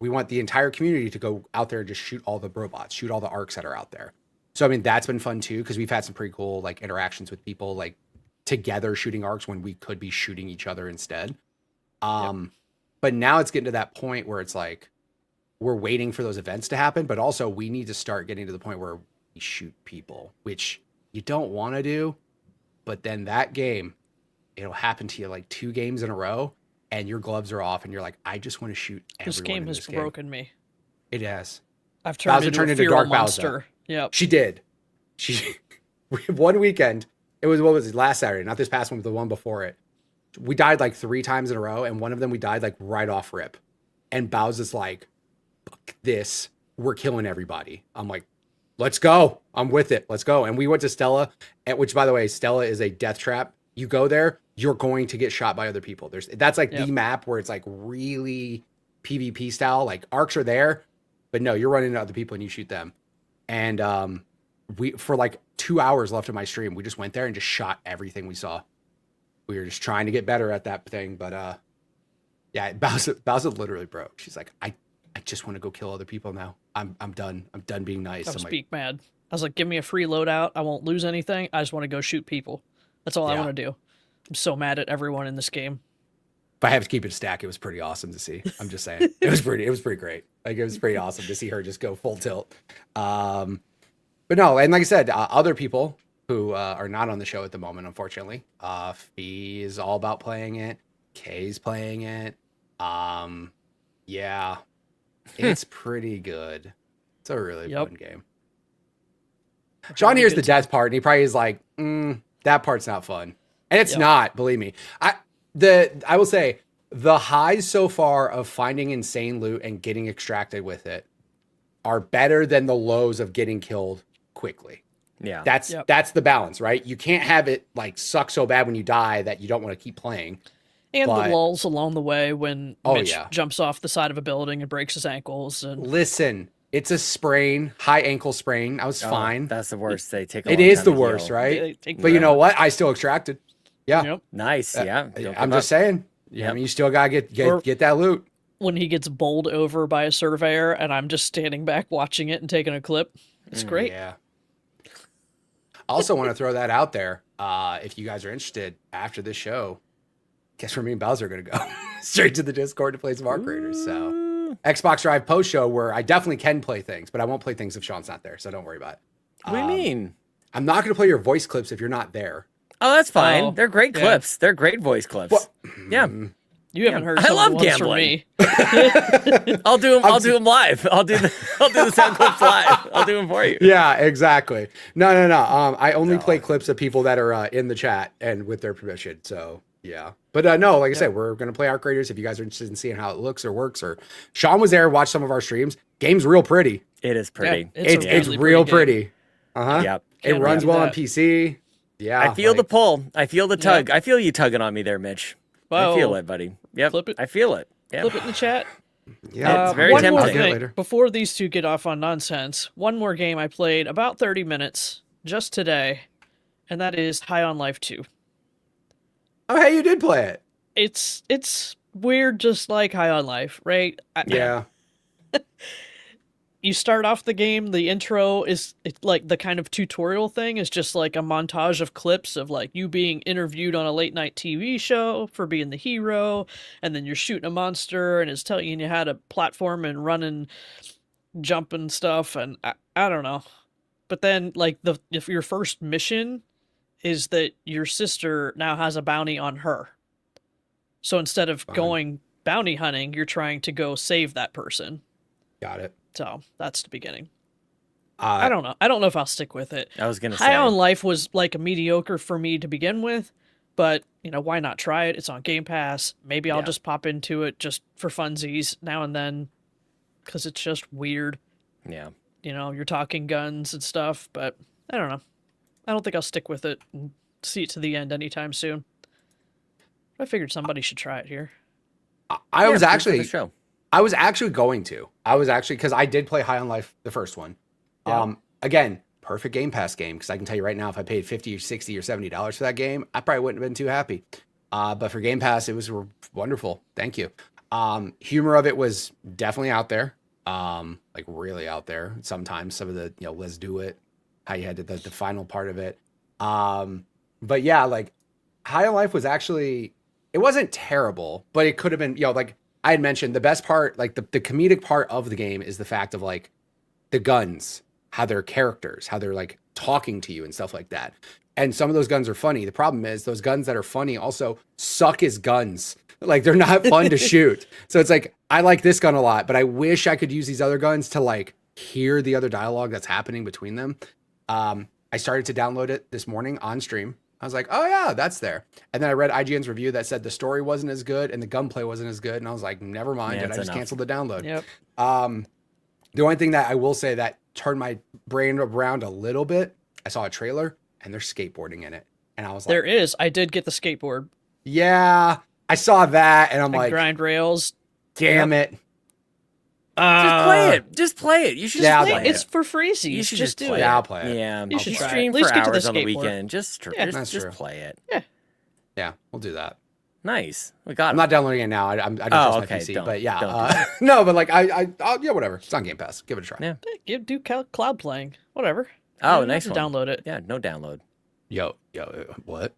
We want the entire community to go out there and just shoot all the robots, shoot all the arcs that are out there. So, I mean, that's been fun too, because we've had some pretty cool like interactions with people like together shooting arcs when we could be shooting each other instead. But now it's getting to that point where it's like, we're waiting for those events to happen, but also we need to start getting to the point where we shoot people, which you don't want to do. But then that game, it'll happen to you like 2 games in a row. And your gloves are off, and you're like, I just want to shoot everyone. This game has broken me. It has. I've turned into a Dark monster. Bowser. Yep. She did. One weekend, what was it, last Saturday, not this past one, but the one before it. We died like 3 times in a row, and one of them we died like right off rip. And Bowser's like, fuck this, we're killing everybody. I'm like, let's go. I'm with it. Let's go. And we went to Stella, which by the way, Stella is a death trap. You go there, you're going to get shot by other people. That's like the map where it's like really PvP style. Like arcs are there, but no, you're running into other people and you shoot them. And we for like 2 hours left of my stream, we just went there and just shot everything we saw. We were just trying to get better at that thing, but Bowser literally broke. She's like, I just want to go kill other people now. I'm done. I'm done being nice. I was mad. I was like, give me a free loadout. I won't lose anything. I just want to go shoot people. That's all I want to do. I'm so mad at everyone in this game. If I have to keep it a stack, it was pretty awesome to see. I'm just saying. It was pretty great. Like it was pretty awesome to see her just go full tilt. But no, and like I said, other people who are not on the show at the moment, unfortunately. Fee is all about playing it. Kay's playing it. Yeah. It's pretty good. It's a really fun game. John hears the death part and he probably is like, that part's not fun. And it's not, believe me. I will say the highs so far of finding insane loot and getting extracted with it are better than the lows of getting killed quickly. Yeah. That's the balance, right? You can't have it like suck so bad when you die that you don't want to keep playing. And But- the lulls along the way when Oh, Mitch yeah. jumps off the side of a building and breaks his ankles. And Listen, it's a sprain, high ankle sprain. I was fine. That's the worst. They take a It long is time the to worst, heal. right? They take But you know forever. what? I still extracted. Yeah. Yep. Nice. Yeah. Don't I'm give just up. saying. Yeah. Yep. I mean, you still gotta Or- get that loot. When he gets bowled over by a surveyor and I'm just standing back watching it and taking a clip. It's great. Yeah. I also want to throw that out there. If you guys are interested after this show, guess where me and Bowser are going to go? Straight to the Discord to play some Arc Raiders. So Xbox Drive post show where I definitely can play things, but I won't play things if Sean's not there. So don't worry about it. What do you mean? I'm not going to play your voice clips if you're not there. Oh, that's fine. Oh, They're great yeah. clips. They're great voice clips. Well- yeah. You haven't heard I some love of the ones from gambling. me. I'll do them live. I'll do the sound clips live. I'll do them for you. Yeah, exactly. No. I only play clips of people that are in the chat and with their permission. So yeah, but no, like I said, we're gonna play Arc Raiders. If you guys are interested in seeing how it looks or works, or Sean was there, watched some of our streams. Game's real pretty. It is pretty. Yeah, It's a really real pretty game. pretty. Uh huh. Yep. It Can't runs argue well on that. PC. Yeah, I feel the like- pull. I feel the tug. I feel you tugging on me there, Mitch. I feel Whoa. it, buddy. Yep. Flip it. I feel it. Yep. Flip it in the chat. Yeah, It's very one tempting. more I'll get it thing later. before these two get off on nonsense. One more game I played about 30 minutes just today, and that is High on Life 2. Oh, hey, you did play it. It's weird, just like High on Life, right? Yeah. You start off the game, the intro is like the kind of tutorial thing is just like a montage of clips of like you being interviewed on a late night TV show for being the hero, and then you're shooting a monster and it's telling you how to platform and run and jump and stuff, and I don't know. But then like if your first mission is that your sister now has a bounty on her. So instead of going bounty hunting, you're trying to go save that person. Got it. So that's the beginning. I don't know. I don't know if I'll stick with it. I was gonna High say. on Life was like a mediocre for me to begin with, but you know, why not try it? It's on Game Pass. Maybe I'll Yeah. just pop into it just for funsies now and then, because it's just weird. Yeah. You know, you're talking guns and stuff, but I don't know. I don't think I'll stick with it and see it to the end anytime soon. I figured somebody should try it here. I was Yeah, good for actually the show. I was actually going to. I was actually because I did play High on Life, the first one. Yeah. Again, perfect Game Pass game because I can tell you right now, if I paid $50 or $60 or $70 for that game, I probably wouldn't have been too happy. But for Game Pass, it was wonderful. Thank you. Humor of it was definitely out there, like really out there. Sometimes some of the let's do it, how you had the final part of it. But yeah, like High on Life was actually, it wasn't terrible, but it could have been like. I had mentioned the best part, like the comedic part of the game is the fact of like the guns, how they're characters, how they're like talking to you and stuff like that. And some of those guns are funny. The problem is those guns that are funny also suck as guns. Like they're not fun to shoot. So it's like, I like this gun a lot, but I wish I could use these other guns to like hear the other dialogue that's happening between them. I started to download it this morning on stream. I was like, oh yeah, that's there. And then I read IGN's review that said the story wasn't as good and the gunplay wasn't as good. And I was like, never mind. Yeah, And I it's just enough. canceled the download. Yep. The only thing that I will say that turned my brain around a little bit, I saw a trailer and there's skateboarding in it. And I was like, There is. I did get the skateboard. yeah, I saw that. And I'm I like, grind rails. damn it. Just play it. Just play it. You should Yeah, I'll just play play it. It's for freezies. You should just do play it. Yeah, I'll play it. Yeah, You should you try it. stream At least for get to the hours on the skateboard. weekend. Just That's true. play it. Yeah, we'll do that. Nice. We got I'm it. not downloading it now. I don't Oh, trust okay, my PC, don't- but yeah. don't do No, but like yeah, whatever. It's on Game Pass. Give it a try. Yeah. Do cloud playing. Whatever. Oh, You don't nice have to one. download it. Yeah, no download. Yo, what?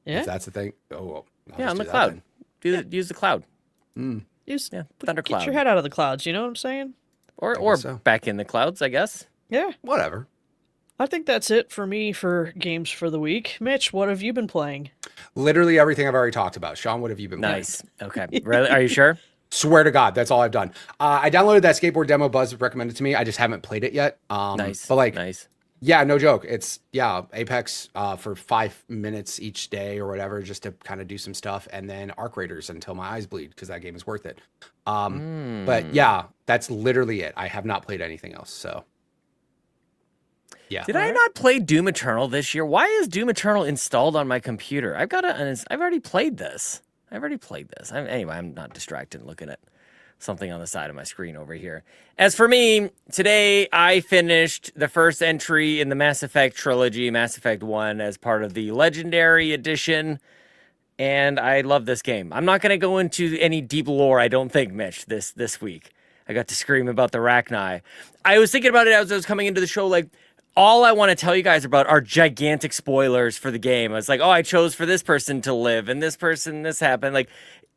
Yeah. If that's the thing. Oh, well, I'll Yeah, just on the do that cloud. then. Use the cloud. Use, Yeah, Get thundercloud. your head out of the clouds. You know what I'm saying? Or guess so. back in the clouds, I guess. Yeah. Whatever. I think that's it for me for games for the week. Mitch, what have you been playing? Literally everything I've already talked about. Sean, what have you been playing? Nice. Okay. Really? Are you sure? Swear to God, that's all I've done. I downloaded that skateboard demo Buzz recommended to me. I just haven't played it yet. Nice. But like, nice. yeah, no joke. It's Apex for 5 minutes each day or whatever, just to kind of do some stuff, and then Arc Raiders until my eyes bleed because that game is worth it. But yeah, that's literally it. I have not played anything else. So yeah. Did I not play Doom Eternal this year? Why is Doom Eternal installed on my computer? I've already played this. I've already played this. Anyway, I'm not distracted looking at something on the side of my screen over here. As for me, today I finished the first entry in the Mass Effect trilogy, Mass Effect 1, as part of the Legendary Edition, and I love this game. I'm not going to go into any deep lore, I don't think, Mitch, this week. I got to scream about the Rachni. I was thinking about it as I was coming into the show, like, all I want to tell you guys about are gigantic spoilers for the game. I was like, oh, I chose for this person to live, and this person, this happened. Like,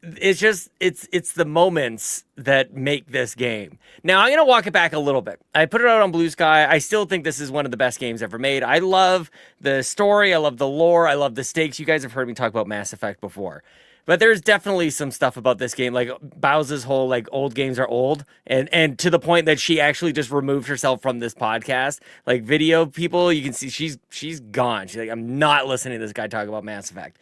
it's just, it's the moments that make this game. Now, I'm going to walk it back a little bit. I put it out on Blue Sky. I still think this is one of the best games ever made. I love the story. I love the lore. I love the stakes. You guys have heard me talk about Mass Effect before. But there's definitely some stuff about this game, like Bowser's whole, like, old games are old, and to the point that she actually just removed herself from this podcast. Like, video people, you can see she's gone. She's like, I'm not listening to this guy talk about Mass Effect.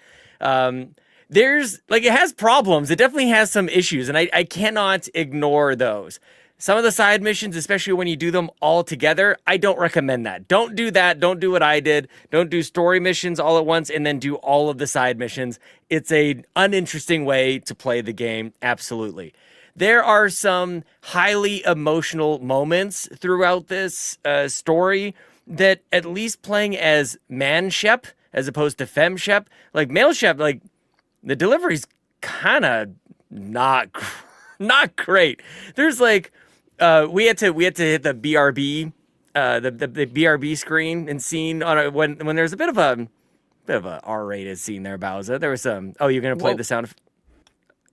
There's, like, it has problems. It definitely has some issues, and I cannot ignore those. Some of the side missions, especially when you do them all together, I don't recommend that. Don't do that. Don't do what I did. Don't do story missions all at once and then do all of the side missions. It's an uninteresting way to play the game, absolutely. There are some highly emotional moments throughout this story that, at least playing as man Shep as opposed to femme Shep, like male Shep, like the delivery's kind of not great. There's like, we had to hit the BRB, the BRB screen and scene on when there's a bit of a R-rated scene there, Bowser. There was some. Oh, you're gonna play the sound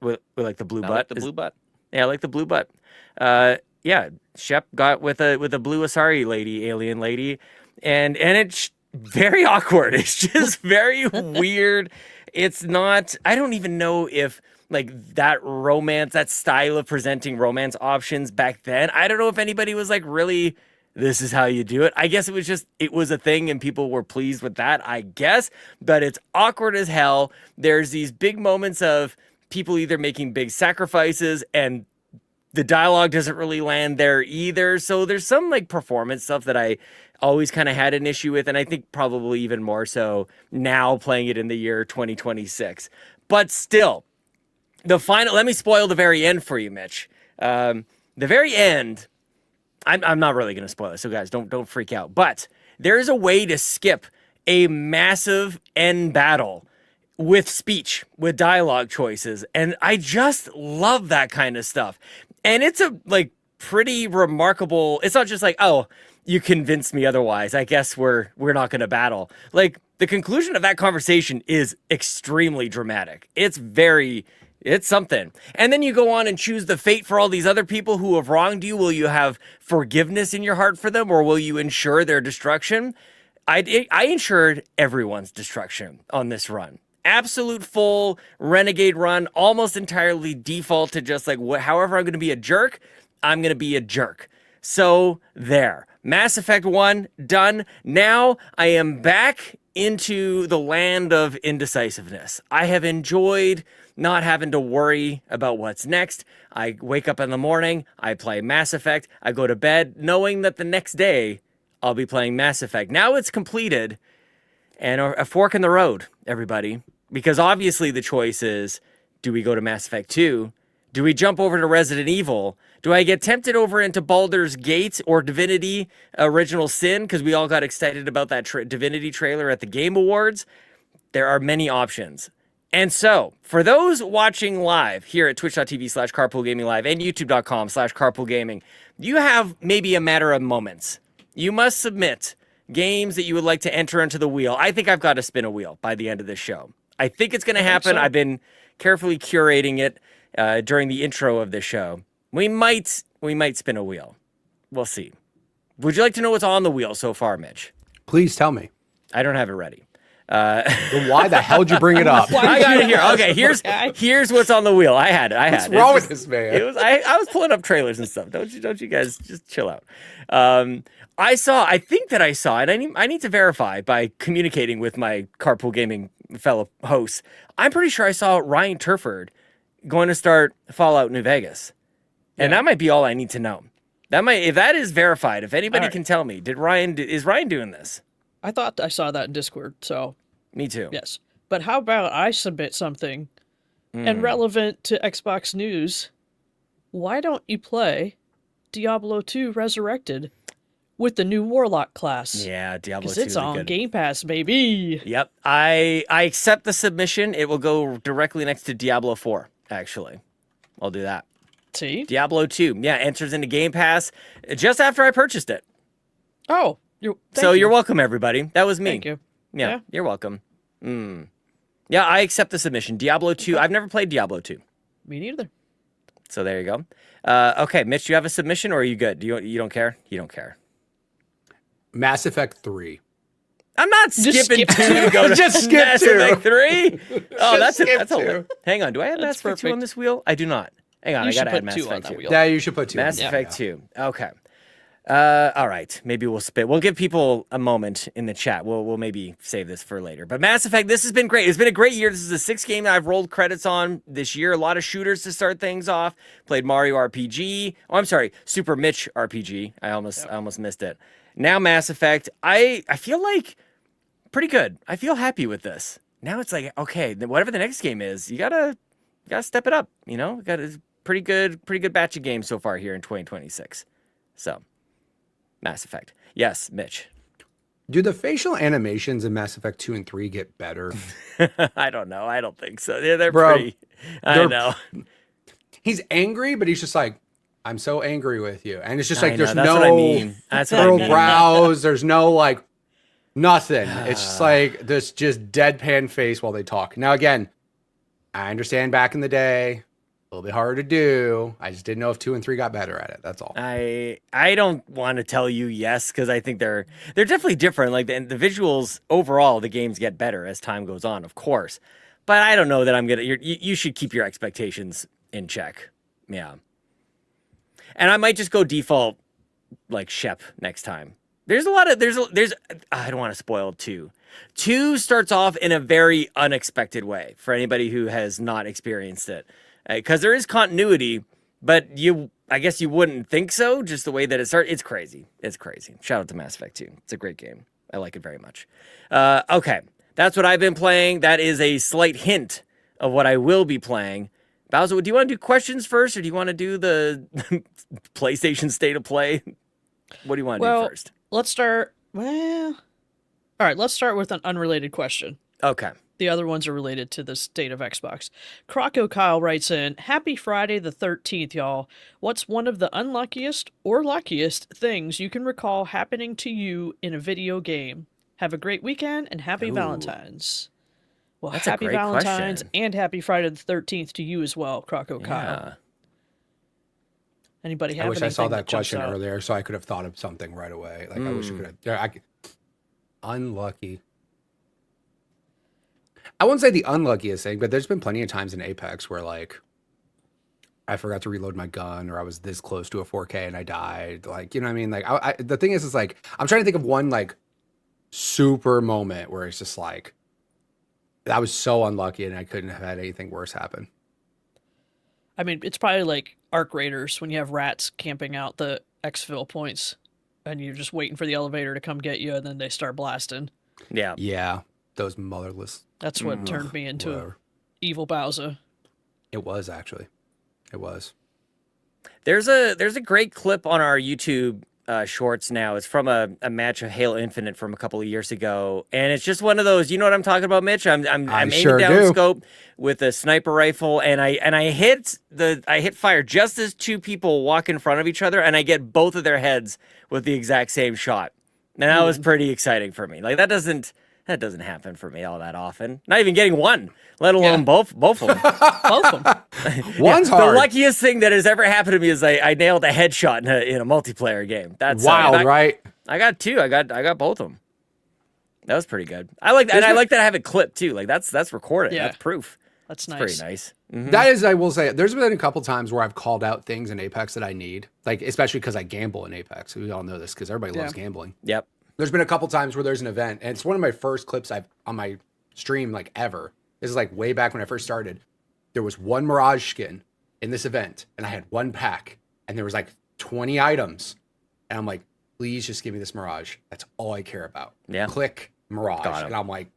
with like the blue butt. Like the blue butt. Yeah, I like the blue butt. Yeah, Shep got with a blue Asari lady, alien lady, and it's very awkward. It's just very weird. It's not. I don't even know if, like, that romance, that style of presenting romance options back then, I don't know if anybody was like, really, this is how you do it. I guess it was a thing and people were pleased with that, I guess, but it's awkward as hell. There's these big moments of people either making big sacrifices and the dialogue doesn't really land there either. So there's some, like, performance stuff that I always kind of had an issue with, and I think probably even more so now playing it in the year 2026. But still, let me spoil the very end for you, Mitch. The very end, I'm not really going to spoil it, so guys, don't freak out. But there is a way to skip a massive end battle with speech, with dialogue choices, and I just love that kind of stuff. And it's a, like, pretty remarkable. It's not just like, oh, you convinced me otherwise, I guess we're not going to battle. Like, the conclusion of that conversation is extremely dramatic. It's something. And then you go on and choose the fate for all these other people who have wronged you. Will you have forgiveness in your heart for them, or will you ensure their destruction? I ensured everyone's destruction on this run. Absolute full renegade run, almost entirely default to just like, however I'm going to be a jerk, I'm going to be a jerk. So there. Mass Effect 1, done. Now I am back into the land of indecisiveness. I have enjoyed not having to worry about what's next. I wake up in the morning, I play Mass Effect, I go to bed knowing that the next day I'll be playing Mass Effect. Now it's completed, and a fork in the road, everybody. Because obviously the choice is, do we go to Mass Effect 2? Do we jump over to Resident Evil? Do I get tempted over into Baldur's Gate or Divinity Original Sin? Because we all got excited about that Divinity trailer at the Game Awards. There are many options. And so, for those watching live here at twitch.tv/carpoolgaming live and youtube.com/carpoolgaming, you have maybe a matter of moments. You must submit games that you would like to enter into the wheel. I think I've got to spin a wheel by the end of this show. I think it's going to happen. I've been carefully curating it during the intro of this show. We might spin a wheel. We'll see. Would you like to know what's on the wheel so far, Mitch? Please tell me. I don't have it ready. Then why the hell did you bring it up? I got it here. Okay, here's what's on the wheel. I had it. What's wrong with this man? I was pulling up trailers and stuff. Don't you guys just chill out? I think that I saw it. I need to verify by communicating with my Carpool Gaming fellow hosts. I'm pretty sure I saw Ryan Turford going to start Fallout New Vegas. And that might be all I need to know. If that is verified, if anybody can tell me, is Ryan doing this? I thought I saw that in Discord, so. Me too. Yes. But how about I submit something And relevant to Xbox news, why don't you play Diablo 2 Resurrected with the new Warlock class? Yeah, Diablo 2 Because is it's on good. Game Pass, baby. Yep. I accept the submission. It will go directly next to Diablo 4, actually. I'll do that. See? Diablo 2. Yeah, enters into Game Pass just after I purchased it. Oh, You're welcome, everybody. That was me. Thank you. Yeah, you're welcome. Yeah, I accept the submission. Diablo 2. I've never played Diablo 2. Me neither. So there you go. Okay, Mitch, do you have a submission or are you good? You don't care? You don't care. Mass Effect 3. I'm not skipping skip 2 to go to Just skip Mass 2. Effect 3. Oh, that's skip a 2. Hang on, do I have Mass Effect 2 on perfect. this wheel? I do not. Hang on, You I should gotta add put Mass 2 on Effect that 2. wheel. Yeah, you should put 2. Mass Yeah. Effect 2. Okay. All right. Maybe we'll spit. We'll give people a moment in the chat. We'll maybe save this for later. But Mass Effect, this has been great. It's been a great year. This is the 6th game that I've rolled credits on this year. A lot of shooters to start things off. Played Mario RPG. Oh, I'm sorry, Super Mitch RPG. I almost missed it. Now Mass Effect. I feel like pretty good. I feel happy with this. Now it's like, okay, whatever the next game is, you gotta step it up. You know, got a pretty good batch of games so far here in 2026. So. Mass Effect. Yes, Mitch. Do the facial animations in Mass Effect 2 and 3 get better? I don't know. I don't think so. Yeah, they're Bro, pretty. I know. He's angry, but he's just like, I'm so angry with you. And it's just I like, there's know, that's no what I mean. That's what I furrowed mean. brows. There's no like, nothing. It's just like this just deadpan face while they talk. Now, again, I understand back in the day, a little bit harder to do. I just didn't know if 2 and 3 got better at it. That's all. I don't want to tell you yes because I think they're definitely different. Like the visuals overall, the games get better as time goes on, of course. But I don't know that I'm gonna. You should keep your expectations in check. Yeah. And I might just go default like Shep next time. There's a lot of there's I don't want to spoil 2. 2 starts off in a very unexpected way for anybody who has not experienced it. Because there is continuity, but I guess you wouldn't think so, just the way that it started. It's crazy. It's crazy. Shout out to Mass Effect 2. It's a great game. I like it very much. Okay, that's what I've been playing. That is a slight hint of what I will be playing. Bowser, do you want to do questions first, or do you want to do the PlayStation State of Play? What do you want to do first? Let's start. Well, all right, let's start with an unrelated question. Okay. The other ones are related to the state of Xbox. Croco Kyle writes in, Happy Friday the 13th, y'all. What's one of the unluckiest or luckiest things you can recall happening to you in a video game? Have a great weekend and happy Valentine's. Well, That's a happy great Valentine's question. and happy Friday the 13th to you as well, Croco Kyle. Yeah. Anybody have I wish I saw anything that jumps question out? earlier so I could have thought of something right away. Like, I wish I could have. Yeah, unlucky. I wouldn't say the unluckiest thing, but there's been plenty of times in Apex where, like, I forgot to reload my gun, or I was this close to a 4K and I died. Like, you know what I mean? Like, the thing is like, I'm trying to think of one, like, super moment where it's just like, I was so unlucky and I couldn't have had anything worse happen. I mean, it's probably like Arc Raiders when you have rats camping out the exfil points and you're just waiting for the elevator to come get you and then they start blasting. Yeah. Yeah, those motherless. That's what turned me into Whatever. evil Bowser. It was actually. It was. There's a great clip on our YouTube shorts now. It's from a match of Halo Infinite from a couple of years ago, and it's just one of those. You know what I'm talking about, Mitch? I'm aiming sure down do. scope with a sniper rifle, and I hit fire just as two people walk in front of each other, and I get both of their heads with the exact same shot. And that was pretty exciting for me. Like that doesn't happen for me all that often. Not even getting one, let alone both of them. Both of them. One's hard. The luckiest thing that has ever happened to me is I nailed a headshot in a multiplayer game. That's wild, right? I got two. I got both of them. That was pretty good. I like that, and I like that I have it clipped too. Like that's recorded. Yeah. That's proof. That's It's nice. pretty nice. Mhm. That is, I will say, there's been a couple times where I've called out things in Apex that I need, like especially because I gamble in Apex. We all know this because everybody loves gambling. Yep. There's been a couple times where there's an event, and it's one of my first clips I've on my stream like ever. This is like way back when I first started. There was one Mirage skin in this event, and I had one pack, and there was like 20 items, and I'm like, please just give me this Mirage. That's all I care about. Yeah. Click Mirage, Got 'em. and I'm like,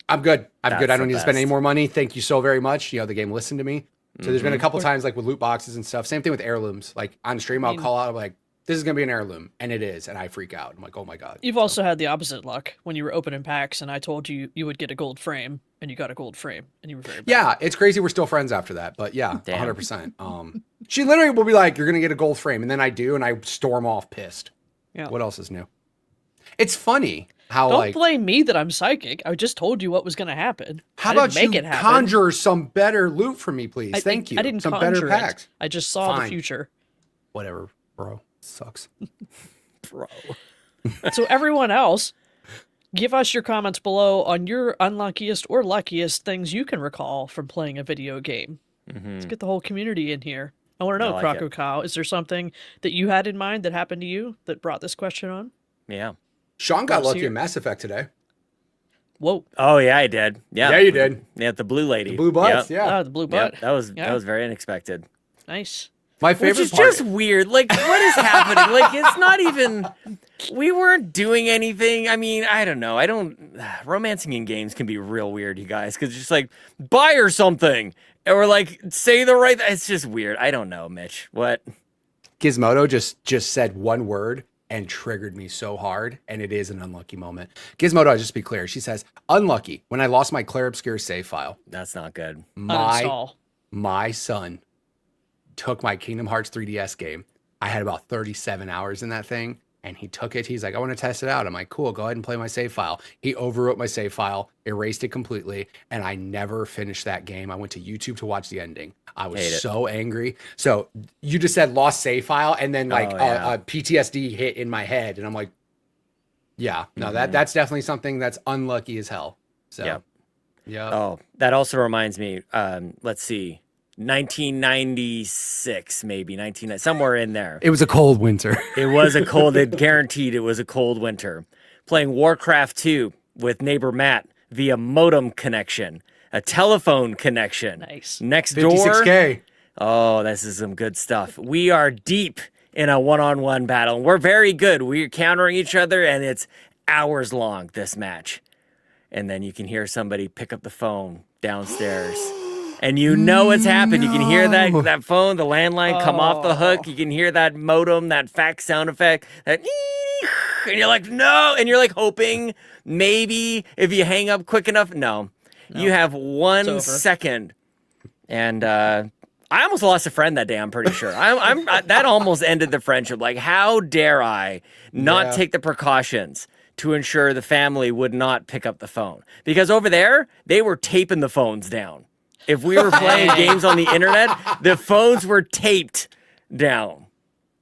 I'm good. I'm That's good. I the don't need to spend any best. more money. Thank you so very much. You know, the game listened to me. So there's been a couple times like with loot boxes and stuff. Same thing with heirlooms. Like on stream, I'll call out, I'm like, this is going to be an heirloom. And it is. And I freak out. I'm like, oh my God. You've also had the opposite luck when you were opening packs and I told you you would get a gold frame and you got a gold frame and you were very bad. Yeah, it's crazy. We're still friends after that. But yeah, Damn. 100%. She literally will be like, you're going to get a gold frame. And then I do. And I storm off pissed. Yeah. What else is new? It's funny how Don't like, blame me that I'm psychic. I just told you what was going to happen. how I didn't about you make it happen. conjure some better loot for me, please? Thank you. I didn't some conjure better packs. it. I just saw the Fine. future. Whatever, bro. Sucks. Bro. So everyone else, give us your comments below on your unluckiest or luckiest things you can recall from playing a video game. Let's get the whole community in here. I want to know, I like Croco Cow, is there something that you had in mind that happened to you that brought this question on? Yeah. Sean got Let's lucky hear in it. Mass Effect today. Whoa. Oh yeah, I did. Yeah. Yeah, you did. Yeah, the blue lady. The blue butts, Yep. yeah. Ah, the blue Yep, butt. that was Yeah. very unexpected. Nice. My Which favorite is part. just weird. Like, what is happening? Like, it's not even. We weren't doing anything. I mean, I don't know. Romancing in games can be real weird, you guys, because it's just like buy her something, or like say the right. It's just weird. I don't know, Mitch. What? Gizmodo just said one word and triggered me so hard, and it is an unlucky moment. Gizmodo, I'll just be clear. She says, unlucky when I lost my Claire Obscure save file. That's not good. Uninstall. My son took my Kingdom Hearts 3DS game. I had about 37 hours in that thing, and he took it. He's like, I want to test it out. I'm like, cool, go ahead and play my save file. He overwrote my save file, erased it completely, and I never finished that game. I went to YouTube to watch the ending. I was Hate it. so angry. So you just said lost save file, and then like Oh, yeah. a PTSD hit in my head, and I'm like, yeah, no, that's definitely something that's unlucky as hell. So Yep. yeah. Oh, that also reminds me. Let's see, 1996, maybe somewhere in there. It was a cold winter. It was a cold. It guaranteed it was a cold winter. Playing Warcraft 2 with neighbor Matt via modem connection, a telephone connection. Nice. Next door. 56K. Oh, this is some good stuff. We are deep in a one-on-one battle. We're very good. We're countering each other, and it's hours long, this match. And then you can hear somebody pick up the phone downstairs. And you know what's happened. You can hear that phone, the landline come off the hook. You can hear that modem, that fax sound effect, that and you're like, no. And you're like hoping maybe if you hang up quick enough. No. You have 1 over. second. And I almost lost a friend that day, I'm pretty sure. That almost ended the friendship. Like, how dare I not take the precautions to ensure the family would not pick up the phone? Because over there, they were taping the phones down. If we were playing games on the internet, the phones were taped down.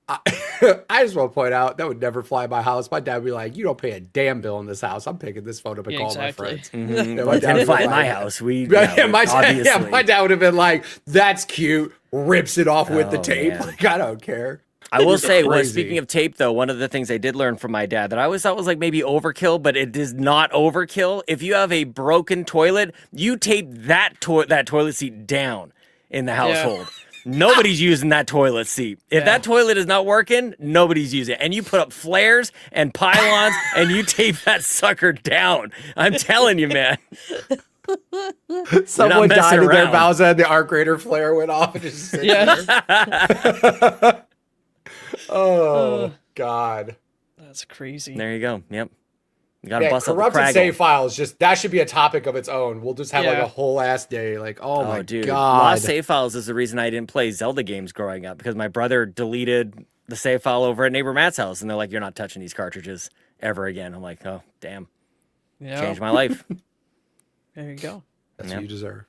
I just want to point out that would never fly my house. My dad would be like, "You don't pay a damn bill in this house. I'm picking this phone up and Yeah, calling exactly. my friends." Mm-hmm. Yeah, Well, it dad didn't would fly be at my like- house. We, my obviously. dad would have been like, "That's cute." Rips it off with the Oh, tape. man. Like, I don't care. I will say, crazy. speaking of tape, though, one of the things I did learn from my dad that I always thought was like maybe overkill, but it is not overkill. If you have a broken toilet, you tape that toilet seat down in the household. Nobody's using that toilet seat. If that toilet is not working, nobody's using it. And you put up flares and pylons and you tape that sucker down. I'm telling you, man. Someone messing died in their around. Bowser and the arc rater flare went off and just sitting there. Oh God. That's crazy. There you go. Yep. You gotta Yeah, bust up the corrupted craggle. save files, just that should be a topic of its own. We'll just have like Yeah. a whole ass day. Like, oh my Dude, God. lost save files is the reason I didn't play Zelda games growing up, because my brother deleted the save file over at neighbor Matt's house, and they're like, "You're not touching these cartridges ever again." I'm like, "Oh, damn, Yeah. changed my life." There you go. That's Yep. what you deserve.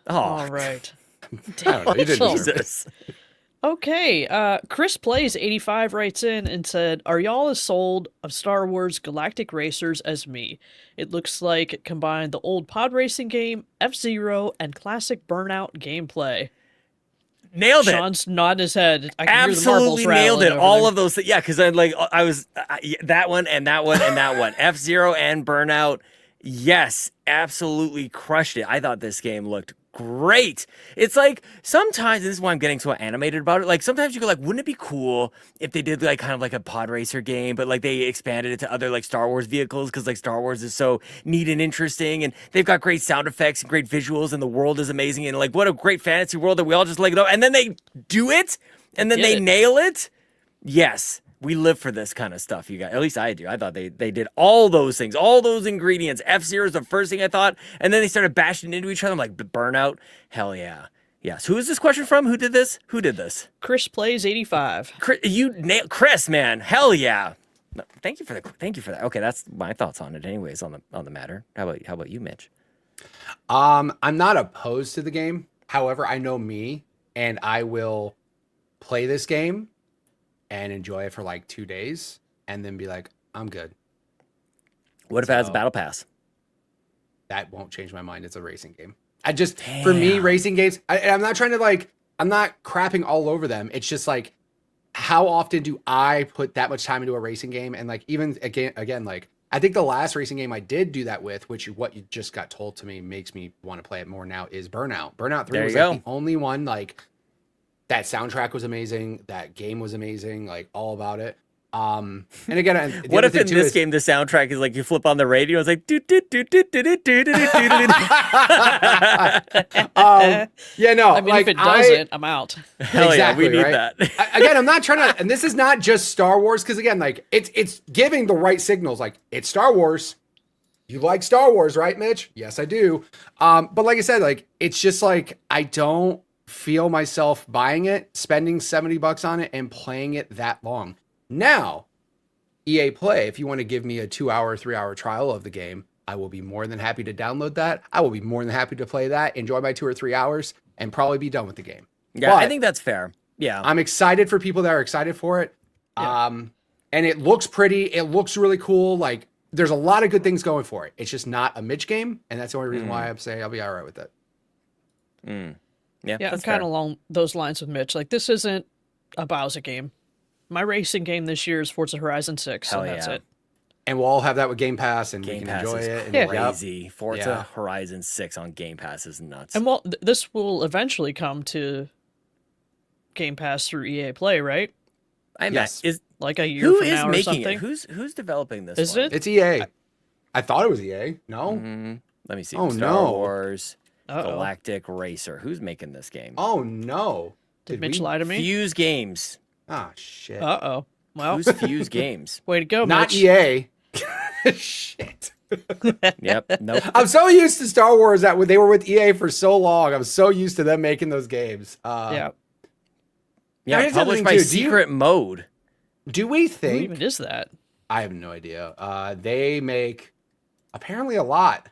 Oh, All right. I don't know. You didn't deserve it. Jesus. Okay, Chris Plays 85 writes in and said, "Are y'all as sold of Star Wars Galactic Racers as me? It looks like it combined the old pod racing game, F-Zero, and classic Burnout gameplay." Nailed it. Sean's nodding his head. I can hear the marbles Absolutely nailed it. rattling over All there. of those. Yeah, because I was that one and that one and that one. F-Zero and Burnout. Yes, absolutely crushed it. I thought this game looked great. It's like sometimes, this is why I'm getting so animated about it. Like sometimes you go like, wouldn't it be cool if they did like kind of like a pod racer game, but like they expanded it to other like Star Wars vehicles because like Star Wars is so neat and interesting, and they've got great sound effects and great visuals, and the world is amazing, and like what a great fantasy world that we all just like it up, and then they do it, and then they nail it. Yes. We live for this kind of stuff, you guys. At least I do. I thought they did all those things, all those ingredients. F-Zero is the first thing I thought. And then they started bashing into each other. I'm like, Burnout? Hell yeah. Yes. Who is this question from? Who did this? Who did this? Chris Plays 85. Chris, man. Hell yeah. No, thank you for that. Okay, that's my thoughts on it anyways, on the matter. How about you, Mitch? I'm not opposed to the game. However, I know me, and I will play this game and enjoy it for like 2 days and then be like, I'm good. What if it has a battle pass? That won't change my mind. It's a racing game. For me, racing games, I'm not trying to I'm not crapping all over them. It's just like, how often do I put that much time into a racing game? And like, even again, like, I think the last racing game I did do that with, which what you just got told to me makes me want to play it more now, is Burnout. Burnout 3 was like the only one, like, that soundtrack was amazing. That game was amazing. Like, all about it. And again, what if in this game the soundtrack is like you flip on the radio, it's like do do do do do do do do do. Yeah, no. I mean, if it doesn't, I'm out. Hell exactly, yeah, we need right? that. Again, I'm not trying to, and this is not just Star Wars, because again, like it's giving the right signals. Like, it's Star Wars. You like Star Wars, right, Mitch? Yes, I do. But like I said, like, it's just like, I don't feel myself buying it, spending $70 on it, and playing it that long. Now, EA Play, if you want to give me a 2-hour, 3-hour trial of the game, I will be more than happy to download that. I will be more than happy to play that, enjoy my 2 or 3 hours, and probably be done with the game. Yeah, I think that's fair. Yeah. I'm excited for people that are excited for it. Yeah. And it looks pretty. It looks really cool. Like, there's a lot of good things going for it. It's just not a Mitch game, and that's the only reason why I'm saying I'll be all right with it. Yeah, I'm kind of along those lines with Mitch. Like, this isn't a Bowser game. My racing game this year is Forza Horizon 6, and that's it. And we'll all have that with Game Pass, and we can enjoy it. And crazy. Forza Horizon 6 on Game Pass is nuts. And this will eventually come to Game Pass through EA Play, right? Yes. Is like a year from now or something. Who's developing this? Is it? It's EA. I thought it was EA. No. Let me see. Oh, Star Wars Galactic Racer. Who's making this game? Oh no! Did Mitch lie to me? Fuse Games. Ah, shit. Well, who's Fuse Games? Way to go, not Mitch. EA. Shit. Yep. Nope. I'm so used to Star Wars that they were with EA for so long. I'm so used to them making those games. Yeah. Published by Secret Mode. Do we think? Who even is that? I have no idea. They make apparently a lot.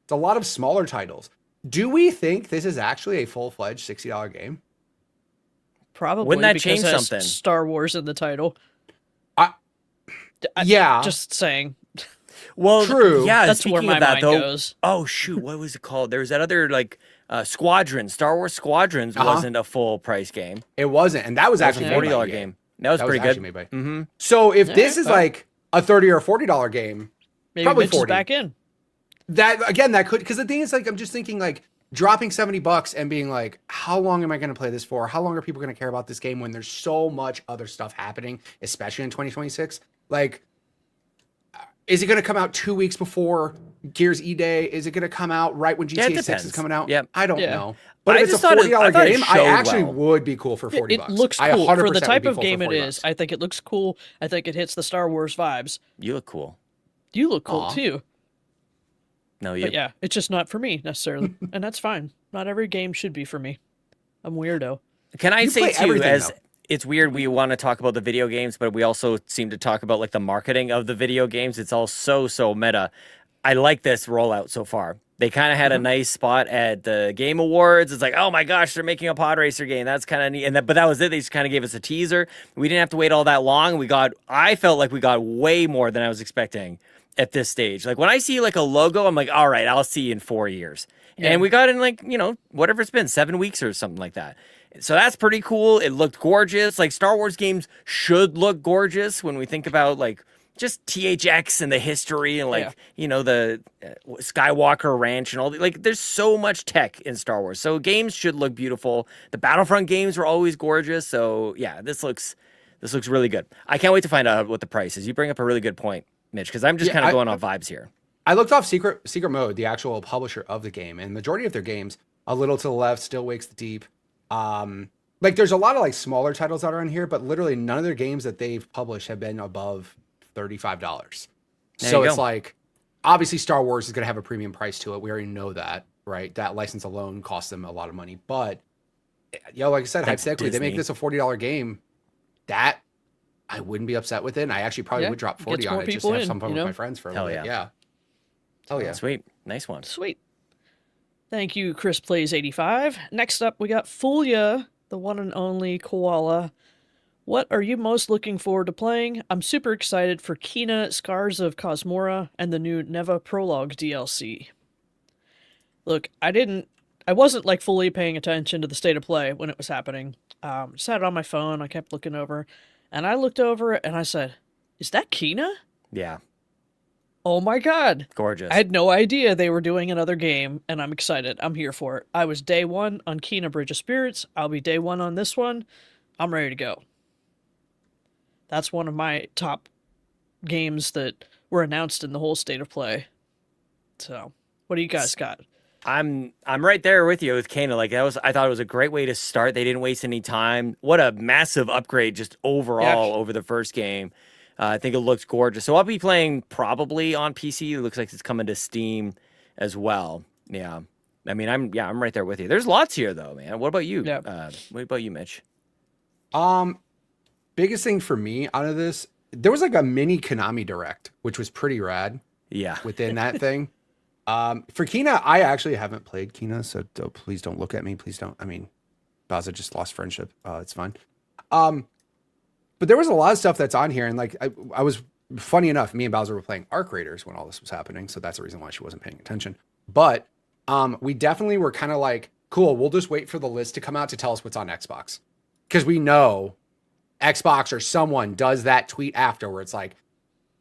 It's a lot of smaller titles. Do we think this is actually a full-fledged $60 game? Probably. Wouldn't that because change it has something? Star Wars in the title. Yeah. Just saying. Well, true. Yeah, that's where my mind goes. Oh shoot, what was it called? There was that other Squadrons. Star Wars Squadrons wasn't a full price game. It wasn't, and that was actually a $40 game. That was pretty good. Made by. So if this is like a $30 or $40 game, maybe probably Mitch is 40. back in. That again, that could, because the thing is, like, I'm just thinking like dropping $70 and being like, how long am I going to play this for? How long are people going to care about this game when there's so much other stuff happening, especially in 2026? Like, is it going to come out 2 weeks before Gears E-Day? Is it going to come out right when GTA 6 is coming out? Yeah, I don't know. But if it's a $40 game, I actually would be cool for $40. It looks cool for the type of game it is. I think it looks cool. I think it hits the Star Wars vibes. You look cool. You look cool too. No, But yeah, it's just not for me necessarily, and that's fine. Not every game should be for me. I'm weirdo. Can I say too, as it's weird, we want to talk about the video games, but we also seem to talk about like the marketing of the video games. It's all so meta. I like this rollout so far. They kind of had a nice spot at the Game Awards. It's like, oh my gosh, they're making a pod racer game. That's kind of neat. But that was it. They just kind of gave us a teaser. We didn't have to wait all that long. I felt like we got way more than I was expecting at this stage. Like when I see like a logo, I'm like, all right, I'll see you in 4 years. Yeah. And we got in like, whatever it's been, 7 weeks or something like that. So that's pretty cool. It looked gorgeous. Like Star Wars games should look gorgeous when we think about like just THX and the history and like, Yeah. you know, the Skywalker Ranch and all like there's so much tech in Star Wars. So games should look beautiful. The Battlefront games were always gorgeous. So yeah, this looks really good. I can't wait to find out what the price is. You bring up a really good point, Mitch, because I'm just kind of going off vibes here. I looked off Secret Mode, the actual publisher of the game, and majority of their games, A Little to the Left, Still Wakes the Deep. Like there's a lot of like smaller titles that are on here, but literally none of their games that they've published have been above $35. So it's like, obviously Star Wars is going to have a premium price to it. We already know that, right? That license alone costs them a lot of money. But, like I said, hypothetically, they make this a $40 game. That I wouldn't be upset with it. And I actually probably would drop 40 on it just to have some fun with my friends for a little bit. Yeah. Hell yeah. Sweet. Nice one. Sweet. Thank you, Chris Plays 85. Next up, we got Fulia, the one and only koala. What are you most looking forward to playing? I'm super excited for Kina, Scars of Cosmora, and the new Neva Prologue DLC. Look, I wasn't like fully paying attention to the state of play when it was happening. Just had it on my phone, I kept looking over, and I looked over and I said, is that Kina? Yeah. Oh my god. Gorgeous. I had no idea they were doing another game, and I'm excited. I'm here for it. I was day one on Kina Bridge of Spirits. I'll be day one on this one. I'm ready to go. That's one of my top games that were announced in the whole state of play. So, what do you guys got? I'm right there with you with Kena. Like I thought it was a great way to start. They didn't waste any time. What a massive upgrade just overall over the first game. I think it looks gorgeous. So I'll be playing probably on PC. It looks like it's coming to Steam as well. Yeah. I mean, I'm right there with you. There's lots here though, man. What about you? Yeah. What about you, Mitch? Biggest thing for me out of this, there was like a mini Konami Direct, which was pretty rad. Yeah. Within that thing. For Kina, I actually haven't played Kina, so please don't look at me. Please don't. I mean, Bowser just lost friendship. It's fine. But there was a lot of stuff that's on here, and like I was funny enough, me and Bowser were playing Arc Raiders when all this was happening, so that's the reason why she wasn't paying attention. But we definitely were kind of like, cool, we'll just wait for the list to come out to tell us what's on Xbox, because we know Xbox or someone does that tweet after where it's like,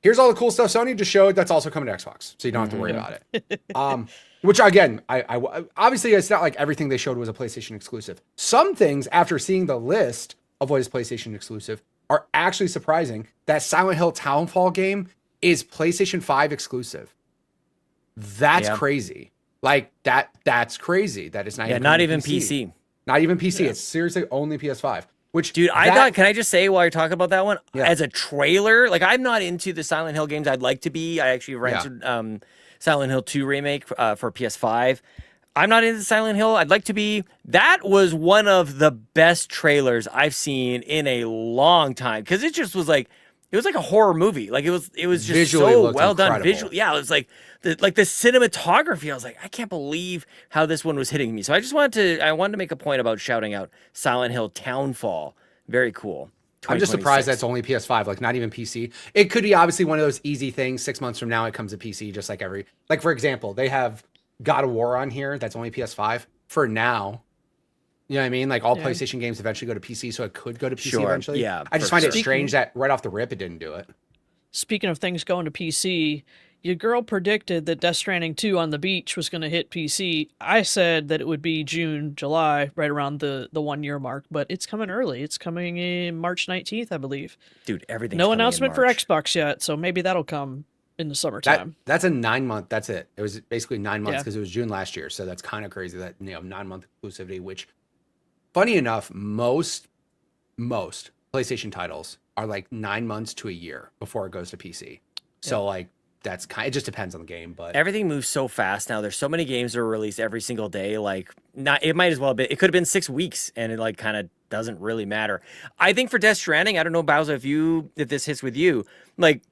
here's all the cool stuff Sony just showed that's also coming to Xbox, so you don't have to worry about it. Which again, I obviously it's not like everything they showed was a PlayStation exclusive. Some things, after seeing the list of what is PlayStation exclusive, are actually surprising. That Silent Hill Townfall game is PlayStation 5 exclusive. That's crazy. Like that's crazy. That is not even PC. Not even PC. It's seriously only PS5. Which, dude, I thought, can I just say while you're talking about that one, as a trailer, like I'm not into the Silent Hill games. I'd like to be. I actually rented Silent Hill 2 remake for PS5. I'm not into Silent Hill. I'd like to be. That was one of the best trailers I've seen in a long time, because it just was like, it was like a horror movie. Like it was just visually so well done. Incredible. Visually, yeah, it was like the cinematography. I was like, I can't believe how this one was hitting me. So I wanted to make a point about shouting out Silent Hill Townfall. Very cool. I'm just surprised that's only PS5, like not even PC. It could be obviously one of those easy things. 6 months from now, it comes to PC, just like like for example, they have God of War on here. That's only PS5 for now. You know what I mean? Like all PlayStation games eventually go to PC, so it could go to PC eventually. Yeah, I just find it strange that right off the rip, it didn't do it. Speaking of things going to PC, your girl predicted that Death Stranding 2 on the beach was going to hit PC. I said that it would be June, July, right around the 1 year mark, but it's coming early. It's coming in March 19th, I believe. Dude, everything's no announcement for Xbox yet, so maybe that'll come in the summertime. That's a 9 month. That's it. It was basically 9 months because it was June last year. So that's kind of crazy that 9 month exclusivity. Which, funny enough, most PlayStation titles are like 9 months to a year before it goes to PC. So like that's it just depends on the game. But everything moves so fast now. There's so many games that are released every single day. Like it might as well be. It could have been 6 weeks, and it like kind of doesn't really matter. I think for Death Stranding, I don't know, Bowser, if this hits with you, like.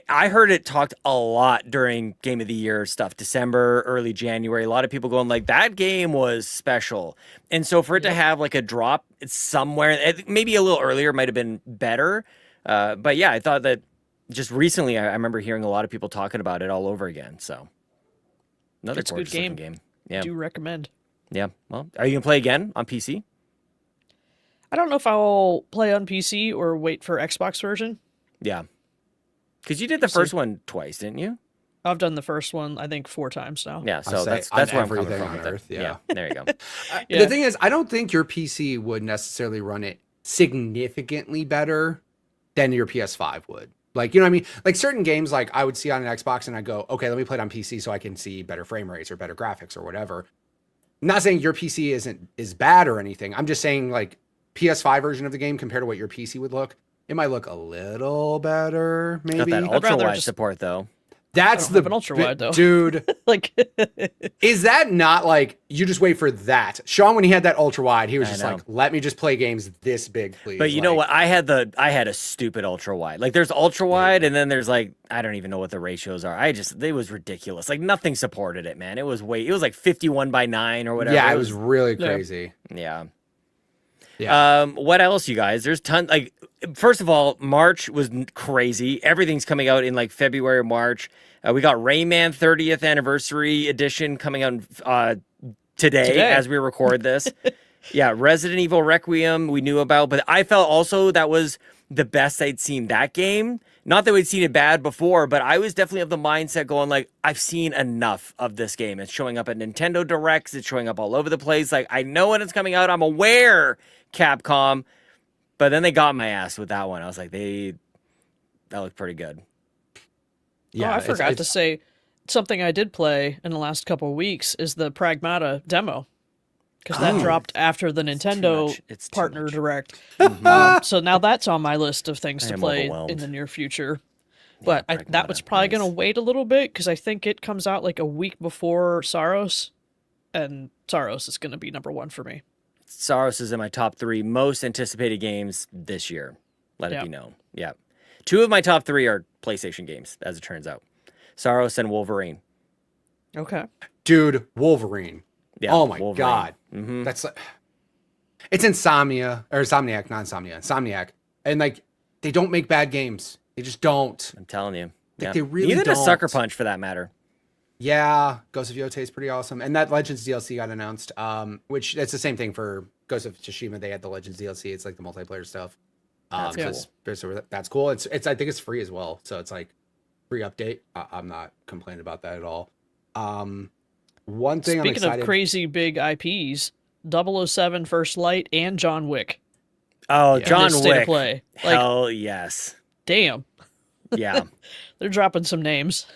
I heard it talked a lot during Game of the Year stuff, December, early January. A lot of people going like, that game was special. And so for it to have like a drop somewhere, maybe a little earlier might have been better. But yeah, I thought that just recently, I remember hearing a lot of people talking about it all over again. So another gorgeous game. Yeah. Do recommend. Yeah. Well, are you going to play again on PC? I don't know if I'll play on PC or wait for Xbox version. Yeah. Because you did the first one twice, didn't you? I've done the first one, I think, 4 times now. Yeah, so say that's on where I'm coming everything from on with it. Earth, yeah. There you go. Yeah. The thing is, I don't think your PC would necessarily run it significantly better than your PS5 would. Like, you know what I mean? Like certain games, like I would see on an Xbox and I go, okay, let me play it on PC so I can see better frame rates or better graphics or whatever. I'm not saying your PC is bad or anything. I'm just saying like PS5 version of the game compared to what your PC would look, it might look a little better, maybe. Got that I'd ultra rather wide just- support though. That's I don't the have an ultra wide, though. dude. Like, Is that not like you just wait for that? Sean, when he had that ultra wide, he was I just know. like, "Let me just play games this big, please." But you know Like, what? I had a stupid ultra wide. Like there's ultra wide, and then there's like I don't even know what the ratios are. It was ridiculous. Like nothing supported it, man. It was like 51:9 or whatever. Yeah, it was really crazy. Yeah. Yeah. What else, you guys? There's tons. Like, first of all, March was crazy. Everything's coming out in like February or March. We got Rayman 30th anniversary edition coming out today as we record this. Yeah, Resident Evil Requiem we knew about, but I felt also that was the best I'd seen that game. Not that we'd seen it bad before, but I was definitely of the mindset going like, I've seen enough of this game. It's showing up at Nintendo Directs. It's showing up all over the place. Like, I know when it's coming out. I'm aware, Capcom. But then they got my ass with that one. I was like, that looked pretty good. Yeah, I forgot to say something I did play in the last couple of weeks is the Pragmata demo. Because that dropped after the Nintendo It's too Partner much. Direct. So now that's on my list of things I to am play overwhelmed. in the near future. But that was Pragmata, probably going to nice. wait a little bit because I think it comes out like a week before Saros. And Saros is going to be number 1 for me. Saros is in my top 3 most anticipated games this year. Let it be Yeah. known. Yeah. 2 of my top 3 are PlayStation games, as it turns out. Saros and Wolverine. Okay. dude, Wolverine. Yeah, Oh my Wolverine. god, Mhm. that's like, it's Insomniac, not Insomniac, and like they don't make bad games. They just don't. I'm telling you. Like, they really Neither does don't. Sucker Punch, for that matter. Yeah, Ghost of Yotei is pretty awesome, and that Legends DLC got announced. Which it's the same thing for Ghost of Tsushima. They had the Legends DLC. It's like the multiplayer stuff. That's so that's cool. It's I think it's free as well. So it's like free update. I'm not complaining about that at all. One thing I'm Speaking excited. of crazy big IPs, 007 First Light and John Wick. Oh, Yeah. John This state of Wick. play. Like, Hell yes. damn. Yeah. They're dropping some names.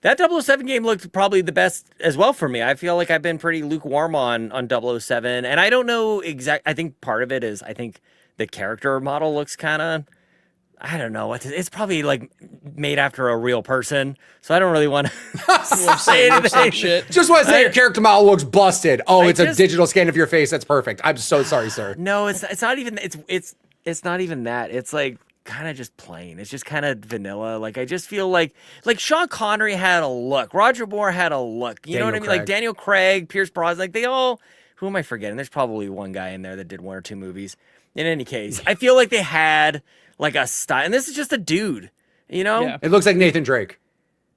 That 007 game looked probably the best as well for me. I feel like I've been pretty lukewarm on 007, and I don't know I think part of it is I think the character model looks kind of, I don't know. It's probably like made after a real person, so I don't really want to say anything. Shit. Just want to say your character model looks busted. Oh, it's a just- digital scan of your face. That's perfect. I'm so sorry, sir. No, it's not even it's not even that. It's like kind of just plain. It's just kind of vanilla. Like I just feel like Sean Connery had a look. Roger Moore had a look. You know what I mean? Like Daniel Craig, Pierce Brosnan, like they all, who am I forgetting? There's probably one guy in there that did 1 or 2 movies. In any case, I feel like they had like a style, and this is just a dude, you know? Yeah. It looks like Nathan Drake.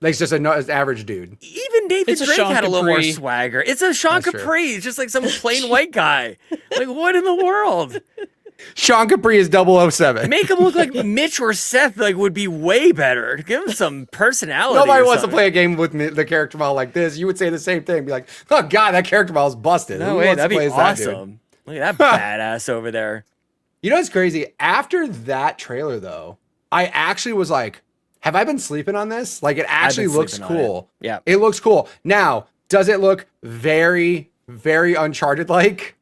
Like it's just an average dude. Even Nathan It's a Drake Sean had a little more Capri. swagger. It's a Sean That's true. Capri. It's just like some plain white guy. Like, what in the world? Sean Capri is 007. Make him look like Mitch or Seth, like, would be way better. Give him some personality. Nobody or wants to something. play a game with the character model like this. You would say the same thing. Be like, oh god, that character model is busted. No Who way, wants to that'd be play as that dude? awesome. Look at that badass over there. You know what's crazy? After that trailer, though, I actually was like, have I been sleeping on this? Like, it actually been looks sleeping on cool. it. Yeah. It looks cool. Now, does it look very, very Uncharted-like?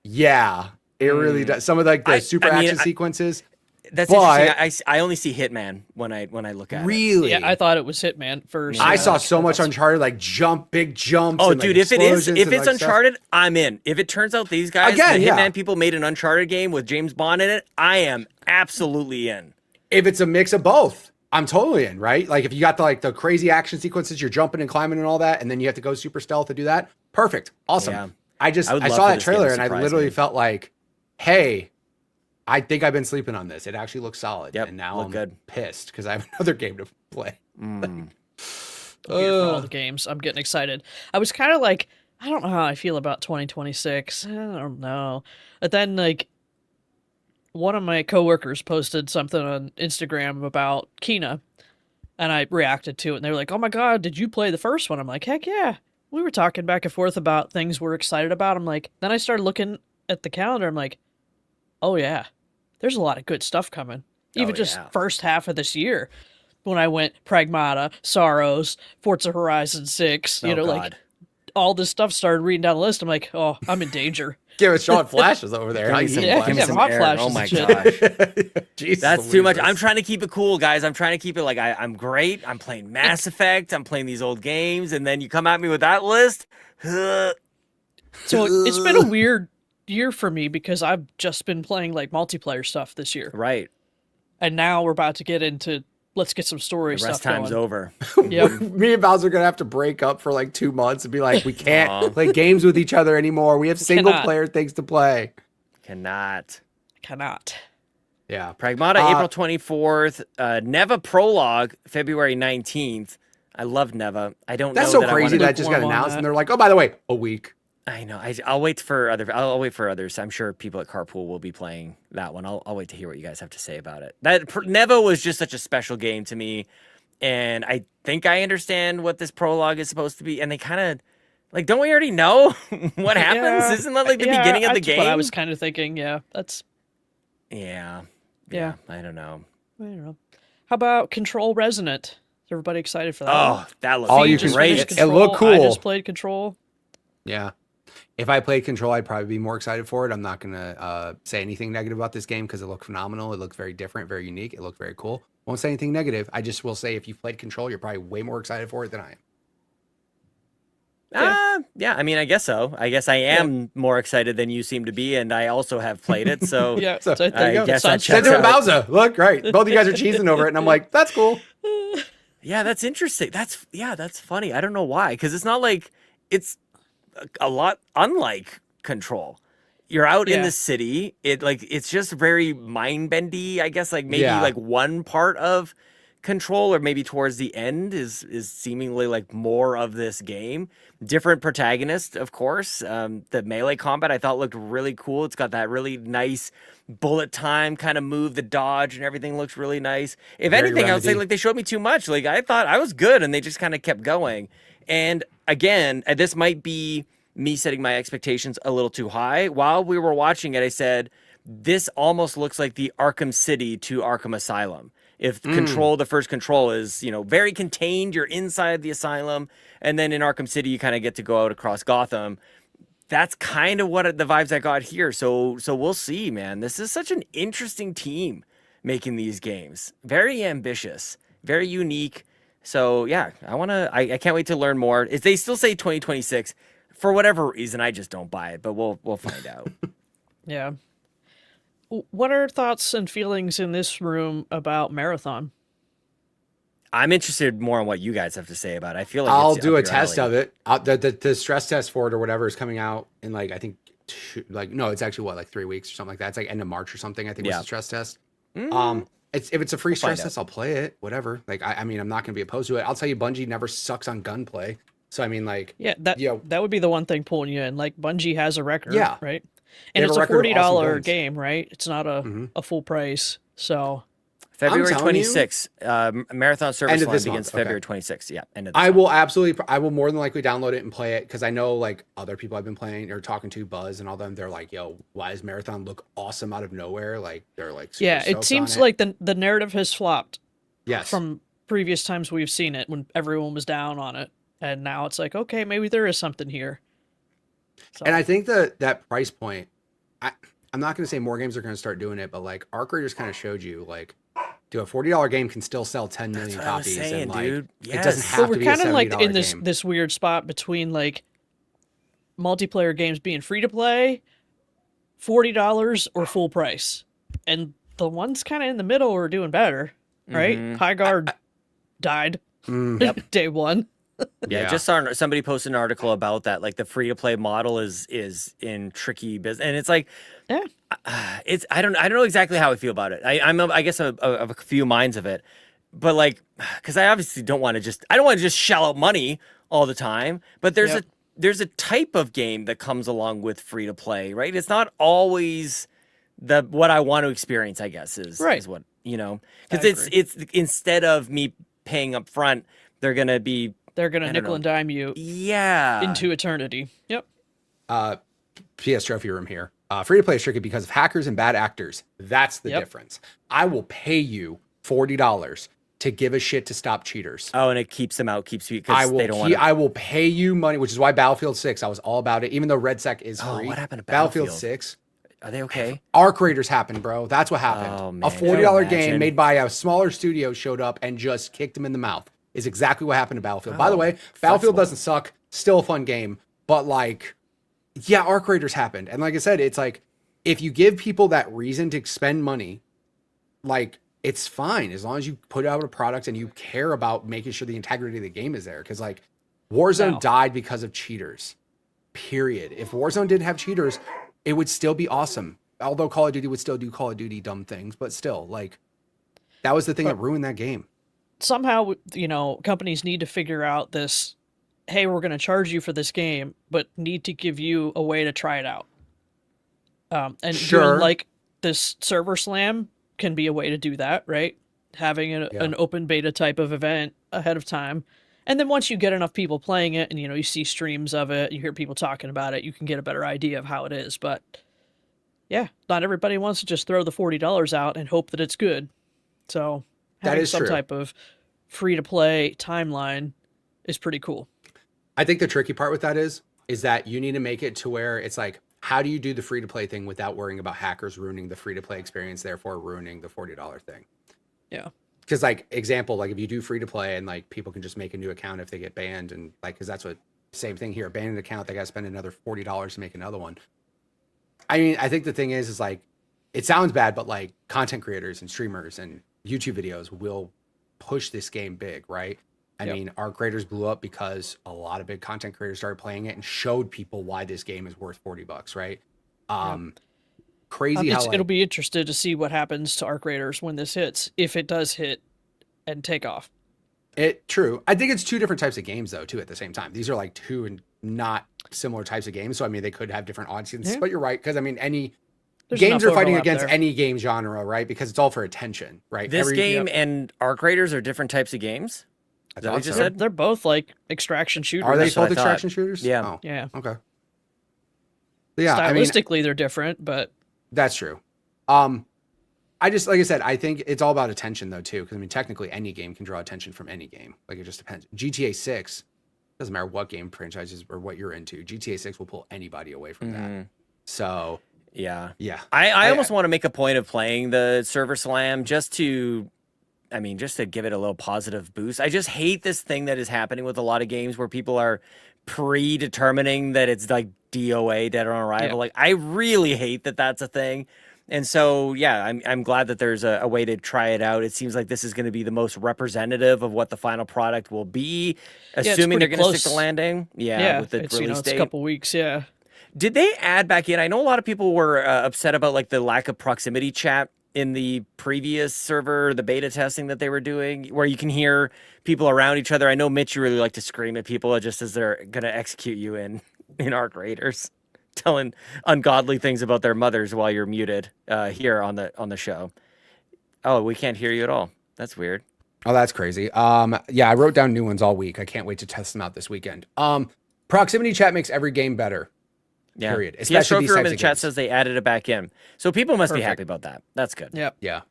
Yeah, it really does. Some of like the super action sequences. That's But- interesting. I only see Hitman when I look at it. Really? Yeah, I thought it was Hitman first. I saw so much Uncharted, like big jumps. Oh, and, like, dude, if explosions it's and, like, stuff. Uncharted, I'm in. If it turns out these guys, Again, the yeah. Hitman people, made an Uncharted game with James Bond in it, I am absolutely in. If it's a mix of both, I'm totally in, right? Like if you got the crazy action sequences, you're jumping and climbing and all that, and then you have to go super stealth to do that. Perfect. Awesome. Yeah. I I would saw love that for this game trailer to and I surprise literally me. felt like, hey, I think I've been sleeping on this. It actually looks solid. Yep, And now look I'm good. pissed because I have another game to play. Here for all the games. I'm getting excited. I was kind of like, I don't know how I feel about 2026. I don't know. But then, like, one of my coworkers posted something on Instagram about Kina, and I reacted to it, and they were like, "Oh my god, did you play the first one?" I'm like, "Heck yeah." We were talking back and forth about things we're excited about. I'm like, then I started looking at the calendar. I'm like, oh yeah, there's a lot of good stuff coming. Even just first half of this year, when I went Pragmata, Sorrows, Forza Horizon 6, like all this stuff started reading down the list. I'm like, oh, I'm in danger. Give us Sean flashes over there. Give me some hot flashes. Oh my gosh. Jesus, that's too much. I'm trying to keep it cool, guys. I'm trying to keep it like I'm great. I'm playing Mass Effect. I'm playing these old games. And then you come at me with that list. So it's been a weird year for me because I've just been playing like multiplayer stuff this year. Right. And now we're about to get into let's get some story stuff. Rest time's over. Yep. Me and Bowser are gonna have to break up for like 2 months and be like, we can't play games with each other anymore. We have single player things to play. Cannot. Yeah. Pragmata, April 24th. Neva Prologue, February 19th. I love Neva. I don't know. That's so crazy that just got announced and they're like, oh, by the way, a week. I know. I'll wait for I'll wait for others. I'm sure people at Carpool will be playing that one. I'll wait to hear what you guys have to say about it. Neva was just such a special game to me, and I think I understand what this prologue is supposed to be. And they kind of like, don't we already know what happens? Isn't that like the beginning of the game? What I was kind of thinking. Yeah, that's. Yeah. I don't know. How about Control Resonant? Is everybody excited for that? Oh, that looks great. It looked cool. I just played Control. Yeah. If I played Control, I'd probably be more excited for it. I'm not going to say anything negative about this game because it looked phenomenal. It looked very different, very unique. It looked very cool. Won't say anything negative. I just will say if you've played Control, you're probably way more excited for it than I am. Yeah. I mean, I guess so. I guess I am more excited than you seem to be, and I also have played it. So yeah, so there you go. Guess that Send checks it to out. Bowser. Look, right. Both of you guys are cheesing over it, and I'm like, that's cool. Yeah, that's interesting. That's funny. I don't know why, because it's not like it's a lot unlike Control. You're out in the city. It's just very mind bendy. I guess like maybe like one part of Control, or maybe towards the end is seemingly like more of this game. Different protagonist, of course. The melee combat I thought looked really cool. It's got that really nice bullet time kind of move, the dodge and everything looks really nice. If anything, I would say like they showed me too much. Like I thought I was good and they just kind of kept going. And again, this might be me setting my expectations a little too high. While we were watching it, I said, this almost looks like the Arkham City to Arkham Asylum. If Control, the first Control is, very contained, you're inside the asylum, and then in Arkham City, you kind of get to go out across Gotham. That's kind of what the vibes I got here. So we'll see, man. This is such an interesting team making these games. Very ambitious, very unique. So yeah, I can't wait to learn more. If they still say 2026, for whatever reason, I just don't buy it, but we'll find out. Yeah. What are thoughts and feelings in this room about Marathon? I'm interested more on what you guys have to say about it. I feel like I'll do a test of it. The stress test for it or whatever is coming out in like, I think it's actually like 3 weeks or something like that. It's like end of March or something. I think was the stress test. If it's a free stress test, I'll play it, whatever. Like, I mean, I'm not going to be opposed to it. I'll tell you, Bungie never sucks on gunplay. So, I mean, like... Yeah, that would be the one thing pulling you in. Like, Bungie has a record, right? They And it's a $40 awesome game, right? It's not a full price, so... February 26th. Marathon service line begins February 26th. Yeah, end of this month. I will more than likely download it and play it because I know like other people I've been playing or talking to, Buzz and all them, they're like, yo, why does Marathon look awesome out of nowhere? Like they're like super it seems like the narrative has flopped. Yes. From previous times we've seen it when everyone was down on it. And now it's like, okay, maybe there is something here. So. And I think that price point, I'm not going to say more games are going to start doing it, but like Archer just kind of showed you like, a $40 game can still sell 10 million copies. Saying, and like, dude. Yes. It doesn't have to be a $70 kind of like in game. this weird spot between like multiplayer games being free to play, $40 or full price. And the ones kind of in the middle are doing better, right? High Guard died day one. Yeah, just saw somebody posted an article about that. Like the free to play model is in tricky business, and it's like, it's I don't know exactly how I feel about it. I guess of a few minds of it, but like, because I obviously don't want to just shell out money all the time. But there's a type of game that comes along with free to play, right? It's not always what I want to experience, I guess, is what, because it's instead of me paying up front, they're going to nickel and dime you into eternity. Yep. PS Trophy Room here. Free to play is tricky because of hackers and bad actors. That's the difference. I will pay you $40 to give a shit to stop cheaters. Oh, and it keeps them out, because they don't want to. I will pay you money, which is why Battlefield 6, I was all about it, even though RedSec is free. What happened to Battlefield 6? Are they okay? Arc Raiders happened, bro. That's what happened. Oh, man. A $40 game made by a smaller studio showed up and just kicked him in the mouth. Is exactly what happened to Battlefield. By the way, Battlefield doesn't suck. Still a fun game. But like, yeah, Arc Raiders happened. And like I said, it's like, if you give people that reason to spend money, like, it's fine as long as you put out a product and you care about making sure the integrity of the game is there. Because like, Warzone died because of cheaters. Period. If Warzone didn't have cheaters, it would still be awesome. Although Call of Duty would still do Call of Duty dumb things, but still, like, that was the thing that ruined that game. Somehow, companies need to figure out this, hey, we're going to charge you for this game, but need to give you a way to try it out. And doing like this server slam can be a way to do that, right? Having an open beta type of event ahead of time. And then once you get enough people playing it and, you see streams of it, you hear people talking about it, you can get a better idea of how it is. But yeah, not everybody wants to just throw the $40 out and hope that it's good. So having some type of free-to-play timeline is pretty cool. I think the tricky part with that is that you need to make it to where it's like, how do you do the free-to-play thing without worrying about hackers ruining the free-to-play experience, therefore ruining the $40 thing? Yeah. Because, like, example, like, if you do free-to-play and, like, people can just make a new account if they get banned, and, like, because that's what, same thing here, ban an account, they got to spend another $40 to make another one. I mean, I think the thing is like, it sounds bad, but, like, content creators and streamers and YouTube videos will push this game big, right? I mean, Arc Raiders blew up because a lot of big content creators started playing it and showed people why this game is worth $40, right? Crazy how it'll be interesting to see what happens to Arc Raiders when this hits, if it does hit and take off. True. I think it's two different types of games though, too, at the same time. These are like two and not similar types of games. So I mean, they could have different audiences, but you're right. Because I mean, games are fighting against any game genre, right? Because it's all for attention, right? This game and Arc Raiders are different types of games. Is that what you just said? They're both like extraction shooters. Are they both extraction shooters? Yeah. Oh, yeah. Okay. Yeah. Stylistically, they're different, but that's true. I just, like I said, I think it's all about attention though too. Because I mean, technically, any game can draw attention from any game. Like it just depends. GTA 6 doesn't matter what game franchises or what you're into. GTA 6 will pull anybody away from that. So yeah. I almost want to make a point of playing the server slam just to give it a little positive boost. I just hate this thing that is happening with a lot of games where people are predetermining that it's like DOA, dead on arrival. Yeah. Like, I really hate that that's a thing. And so, yeah, I'm glad that there's a way to try it out. It seems like this is going to be the most representative of what the final product will be, assuming they're going to stick the landing. Yeah, with the release date. It's a couple weeks, yeah. Did they add back in? I know a lot of people were upset about like the lack of proximity chat in the previous server, the beta testing that they were doing, where you can hear people around each other. I know, Mitch, you really like to scream at people just as they're going to execute you in Arc Raiders, telling ungodly things about their mothers while you're muted here on the show. Oh, we can't hear you at all. That's weird. Oh, that's crazy. Yeah, I wrote down new ones all week. I can't wait to test them out this weekend. Proximity chat makes every game better. Yeah. Period. Especially these types of chat says they added it back in. So people must be happy about that. That's good. Yep. Yeah.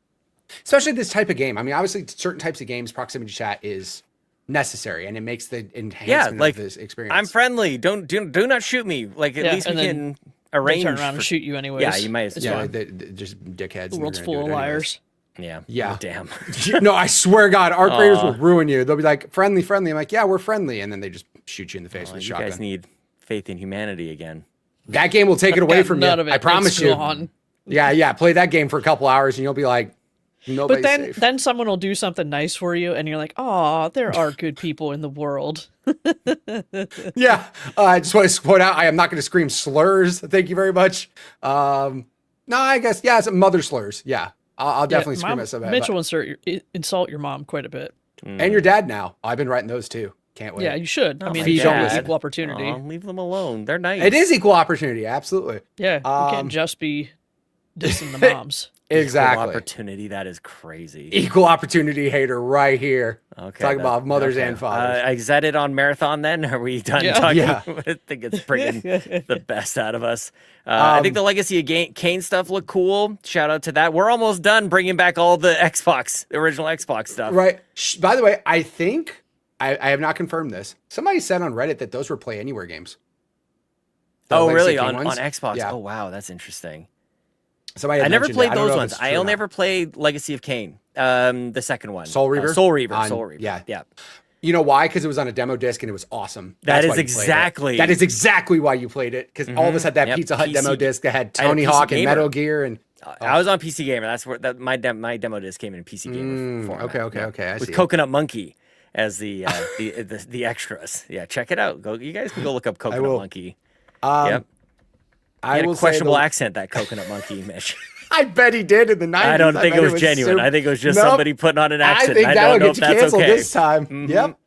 Especially this type of game. I mean, obviously, certain types of games, proximity chat is necessary, and it makes the enhancement of this experience. I'm friendly. Do not shoot me. Like, at least we can arrange. Turn around and shoot you anyways. Yeah, you might. Yeah, just dickheads. The world's full of liars. Yeah. Yeah. Oh, damn. No, I swear God, Arc Raiders will ruin you. They'll be like, friendly. I'm like, yeah, we're friendly. And then they just shoot you in the face with a shotgun. You guys need faith in humanity again. That game will take it away from you. I promise you. Yeah. Play that game for a couple hours and you'll be like, nobody's safe. Then someone will do something nice for you and you're like, oh, there are good people in the world. Yeah. I just want to quote out, I am not going to scream slurs. Thank you very much. No, I guess, yeah, it's mother slurs. Yeah. I'll definitely scream at somebody. Mitch will insult your mom quite a bit. And your dad now. I've been writing those too. Can't wait. Yeah, you should. I mean, it's equal opportunity. Leave them alone. They're nice. It is equal opportunity. Absolutely. Yeah, you can't just be dissing the moms. Exactly. Equal opportunity. That is crazy. Equal opportunity hater right here. Okay. Talking about mothers and fathers. Is that it on Marathon then? Are we done Yeah. talking? Yeah. I think it's bringing the best out of us. I think the Legacy of Kane stuff looked cool. Shout out to that. We're almost done bringing back all the original Xbox stuff. Right. By the way, I think, I have not confirmed this. Somebody said on Reddit that those were Play Anywhere games. The Oh, Legacy really? King On ones? Xbox? Yeah. Oh, wow. That's interesting. Somebody had I never mentioned played it. I don't those know if ones. it's I true or only not. ever played Legacy of Kane, the second one. Soul Reaver? Soul Reaver. On- Soul Reaver. yeah. Yeah. You know why? Because it was on a demo disc and it was awesome. That That's is why you played it. exactly- That is exactly why you played it. Because all of us had that Yep, Pizza Hut PC demo disc that had I had a Tony PC Hawk and Gamer. Metal Gear and I was on PC Gamer. That's where my demo disc came in PC Gamer format. okay. I With see. Coconut Monkey as the the extras. Yeah, check it out. You guys can go look up Coconut will. Monkey. I Yep. He had will a say questionable the- accent, that Coconut Monkey, Mitch. I bet he did in the 90s. I don't think bet it was genuine. super- I think it was just Nope. somebody putting on an accent. I think I that'll don't know get if you that's canceled okay. this time. Mm-hmm. Yep.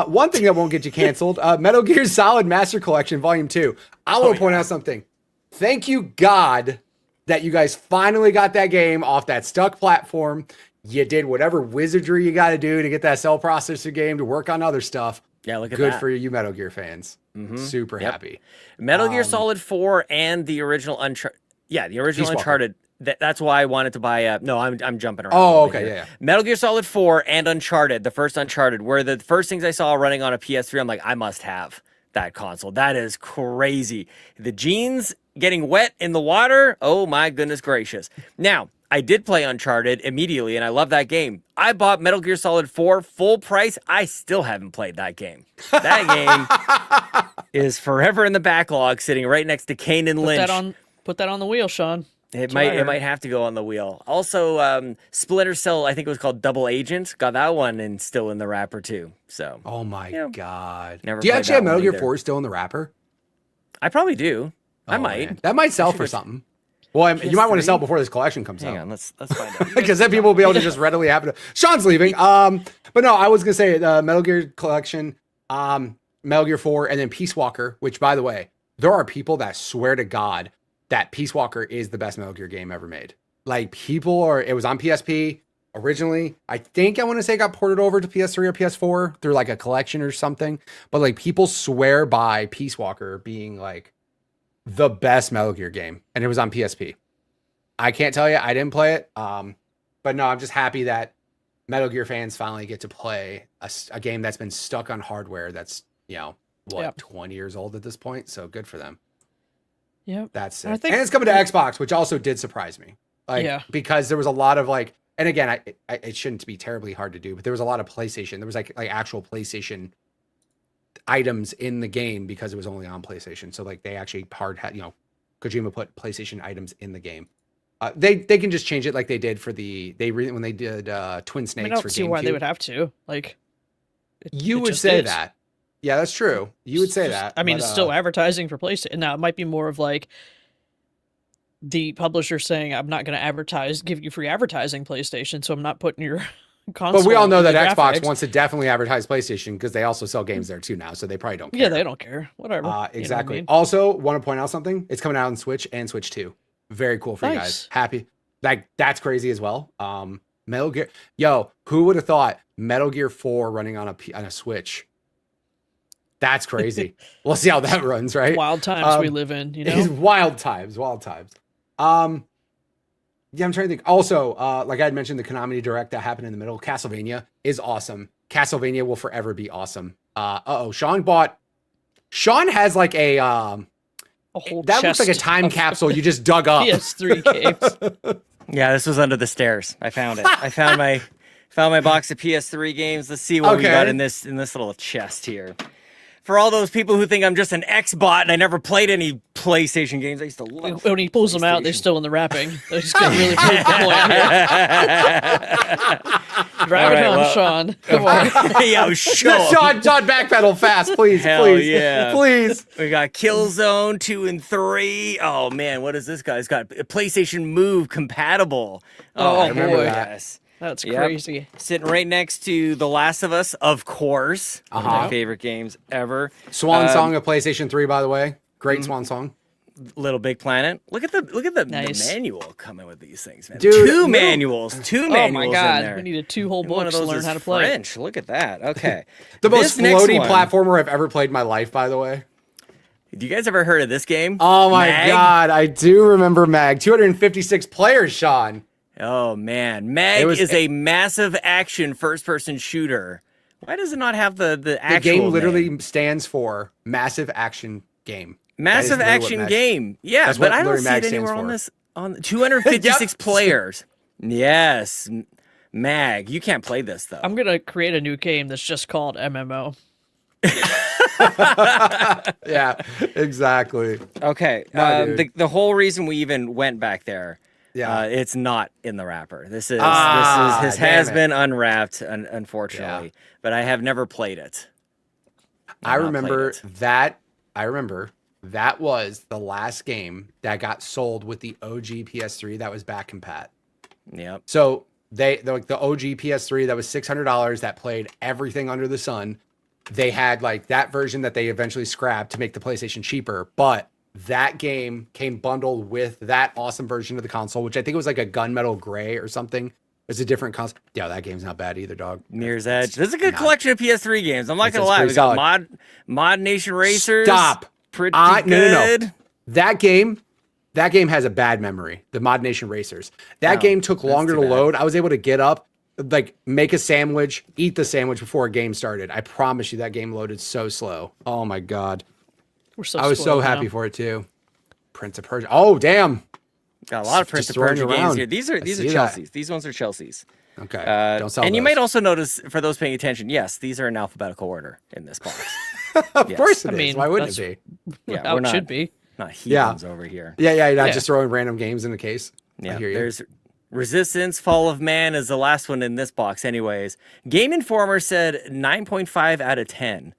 One thing that won't get you canceled, Metal Gear Solid Master Collection Volume 2. I want to point out something. Thank you, God, that you guys finally got that game off that stuck platform. You did whatever wizardry you got to do to get that cell processor game to work on other stuff. Yeah, look at Good that. for you Metal Gear fans. Super happy. Metal Gear Solid 4 and the original Uncharted. Yeah, the original Peace Walker. Uncharted. That's why I wanted to buy. No, I'm jumping around. Oh, a little okay, bit here. yeah. Metal Gear Solid 4 and Uncharted, the first Uncharted, were the first things I saw running on a PS3. I'm like, I must have that console. That is crazy. The jeans getting wet in the water. Oh my goodness gracious. Now, I did play Uncharted immediately, and I love that game. I bought Metal Gear Solid 4 full price. I still haven't played that game. That game is forever in the backlog, sitting right next to Kane and Lynch. Put that on the wheel, Sean. It might have to go on the wheel. Also, Splinter Cell, I think it was called Double Agent. Got that one and still in the wrapper too. So Oh my God. Never Do you played actually that have Metal one Gear either. 4 still in the wrapper? I probably do. I Oh, might. man. That might sell for something. Well, you might want to sell before this collection comes Hang out. on, let's find out. Because then people will be able to just readily happen to. Sean's leaving. But no, I was gonna say Metal Gear Collection, Metal Gear 4, and then Peace Walker. Which, by the way, there are people that swear to God that Peace Walker is the best Metal Gear game ever made. Like people are. It was on PSP originally. I think I want to say it got ported over to PS3 or PS4 through like a collection or something. But like people swear by Peace Walker being like the best Metal Gear game, and it was on PSP. I can't tell you, I didn't play it. But no, I'm just happy that Metal Gear fans finally get to play a game that's been stuck on hardware that's, 20 years old at this point. So good for them. Yep. That's it. I think- And it's coming to Xbox, which also did surprise me. Because there was a lot of and again, it shouldn't be terribly hard to do, but there was a lot of PlayStation. There was like actual PlayStation items in the game because it was only on PlayStation. So like they actually Kojima put PlayStation items in the game. They can just change it like they did for when they did Twin Snakes I don't for see why they GameCube. would have to. You it would just say is. that. Yeah, that's true. You would say that. I mean, but, it's still advertising for PlayStation. Now, it might be more of like the publisher saying, I'm not going to give you free advertising, PlayStation, so I'm not putting your console. But we all know in the that Xbox graphics. wants to definitely advertise PlayStation because they also sell games there too now, so they probably don't care. Yeah, they don't care. Whatever. You know what I Exactly. mean? Also, want to point out something. It's coming out on Switch and Switch 2. Very cool for you guys. Nice. Happy. Like, that's crazy as well. Metal Gear. Yo, who would have thought Metal Gear 4 running on a Switch? That's crazy. We'll see how that runs, right? Wild times we live in, It's wild times. Yeah, I'm trying to think. Also, like I had mentioned, the Konami Direct that happened in the middle, Castlevania is awesome. Castlevania will forever be awesome. Sean has like a whole that looks like a chest time of capsule you just dug up. PS3 games. Yeah, this was under the stairs. I found it. I found my box of PS3 games. Let's see what we Okay. got in this little chest here. For all those people who think I'm just an X-bot and I never played any PlayStation games, I used to love When he pulls them out, they're PlayStation. still in the wrapping. They're just going to really prove the point here. Drive it home, Sean. Come on. Yo, show 'em. Sean, backpedal fast, please, Hell please, yeah. please. We got Killzone 2 and 3. Oh man, what is this guy? It's got PlayStation Move compatible. Oh, I remember boy. that. Yes. That's Yep. crazy. Sitting right next to The Last of Us, of course. One of Uh-huh. my favorite games ever. Swan song of PlayStation 3, by the way. Great swan song. Little Big Planet. Look at the Nice. manual coming with these things, man. Dude, Two manuals Oh in my god, there. we needed 2 whole And one of books to those learn is how to play. French. Look at that. Okay. The most This next floaty one- platformer I've ever played in my life, by the way. Do you guys ever heard of this game? Oh my Mag? god, I do remember Mag. 256 players, Sean. Oh man, Mag It was- is a massive action first-person shooter. Why does it not have the The actual game literally name? stands for Massive Action Game. Massive That is literally what action Mag- game? Yeah, That's but what I don't literally see Mag it stands anywhere on for. this. On 256 Yep. players. Yes, Mag. You can't play this though. I'm gonna create a new game that's just called MMO. Yeah, exactly. Okay. No, dude. The whole reason we even went back there, Yeah. it's not in the wrapper. This damn has it. been unwrapped, unfortunately. But I have never played it. I not remember played that. I remember that was the last game that got sold with the OG PS3 that was back compat. Yep. So the OG PS3 that was $600 that played everything under the sun. They had like that version that they eventually scrapped to make the PlayStation cheaper, but that game came bundled with that awesome version of the console, which I think was like a gunmetal gray or something. It's a different console. Yeah, that game's not bad either, dog. Mirror's Edge. This is a good not- collection of PS3 games. I'm not This gonna is lie. pretty We got solid. Mod Nation Racers. Stop. Pretty No. good. That game has a bad memory. The Mod Nation Racers. That Oh, game took that's longer too to bad. load. I was able to get up, like make a sandwich, eat the sandwich before a game started. I promise you that game loaded so slow. Oh my god. We're so I was so spoiled happy now. for it too. Prince of Persia. Oh damn. Got a lot of Prince Just of Persia throwing games around. here. These are I see that. Chelsea's. These ones are Chelsea's. Okay. Don't sell and you those. might also notice, for those paying attention, yes, these are in alphabetical order in this box. Of Yes. course it I is. mean, Why wouldn't it that's- be? Yeah, How we're it not, should be. not Yeah. heathens over here. Yeah, you're not Yeah. just throwing random games in a case. I Yeah, hear you. there's Resistance, Fall of Man is the last one in this box anyways. Game Informer said 9.5 out of 10.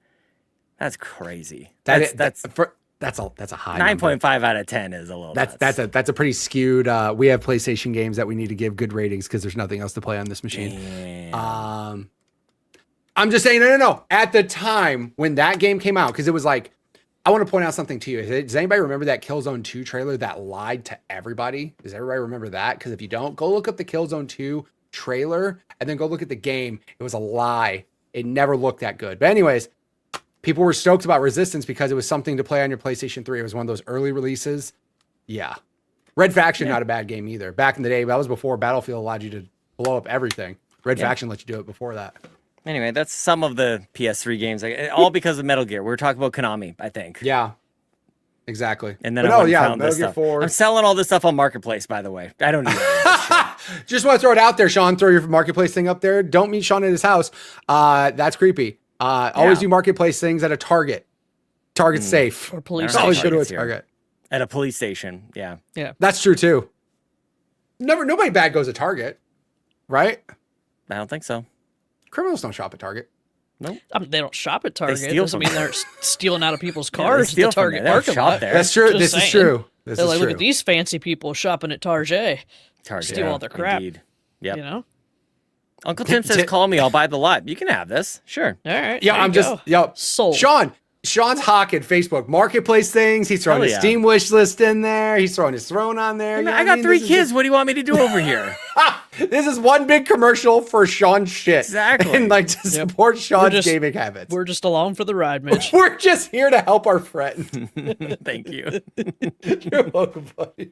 That's crazy. That's that's a high 9.5 out of 10 is a little That's nuts. that's a pretty skewed. We have PlayStation games that we need to give good ratings because there's nothing else to play on this machine. Damn. I'm just saying, no. At the time when that game came out, because it was like, I want to point out something to you. Does anybody remember that Killzone 2 trailer that lied to everybody? Does everybody remember that? Because if you don't, go look up the Killzone 2 trailer and then go look at the game. It was a lie. It never looked that good. But anyways, people were stoked about Resistance because it was something to play on your PlayStation 3. It was one of those early releases. Yeah. Red Faction, not a bad game either. Back in the day, that was before Battlefield allowed you to blow up everything. Red Faction let you do it before that. Anyway, that's some of the PS3 games, all because of Metal Gear. We were talking about Konami, I think. Yeah. Exactly. And then But I went and found Metal this Gear stuff. 4. I'm selling all this stuff on Marketplace, by the way. I don't need it. Just want to throw it out there, Sean. Throw your marketplace thing up there. Don't meet Sean at his house. That's creepy. Always Yeah. do marketplace things at a Target. Target's safe. Or police I don't know Always if go to a Target's here. Target. At a police station, yeah. Yeah. That's true too. Nobody bad goes to Target, right? I don't think so. Criminals don't shop at Target. I mean, they don't shop at Target. steal Doesn't from mean they're stealing out of people's Yeah, they cars at steal the from Target there. They don't parking shop lot. there. That's true. Just This is saying. true. This They're is like, true. look at these fancy people shopping at Target. Target. Steal all their crap. Indeed. Yep. You know? Uncle Tim says, call me. I'll buy the lot. You can have this. Sure. All right. Yeah, there I'm you just go. Sold. Sean's hawking Facebook Marketplace things. He's throwing Hell his yeah. Steam wish list in there. He's throwing his throne on there. You know I what got mean? 3 This is kids. What do you want me to do over here? This is one big commercial for Sean's shit. Exactly. And like to support Sean's gaming habits. We're just along for the ride, Mitch. We're just here to help our friend. Thank you. You're welcome, buddy.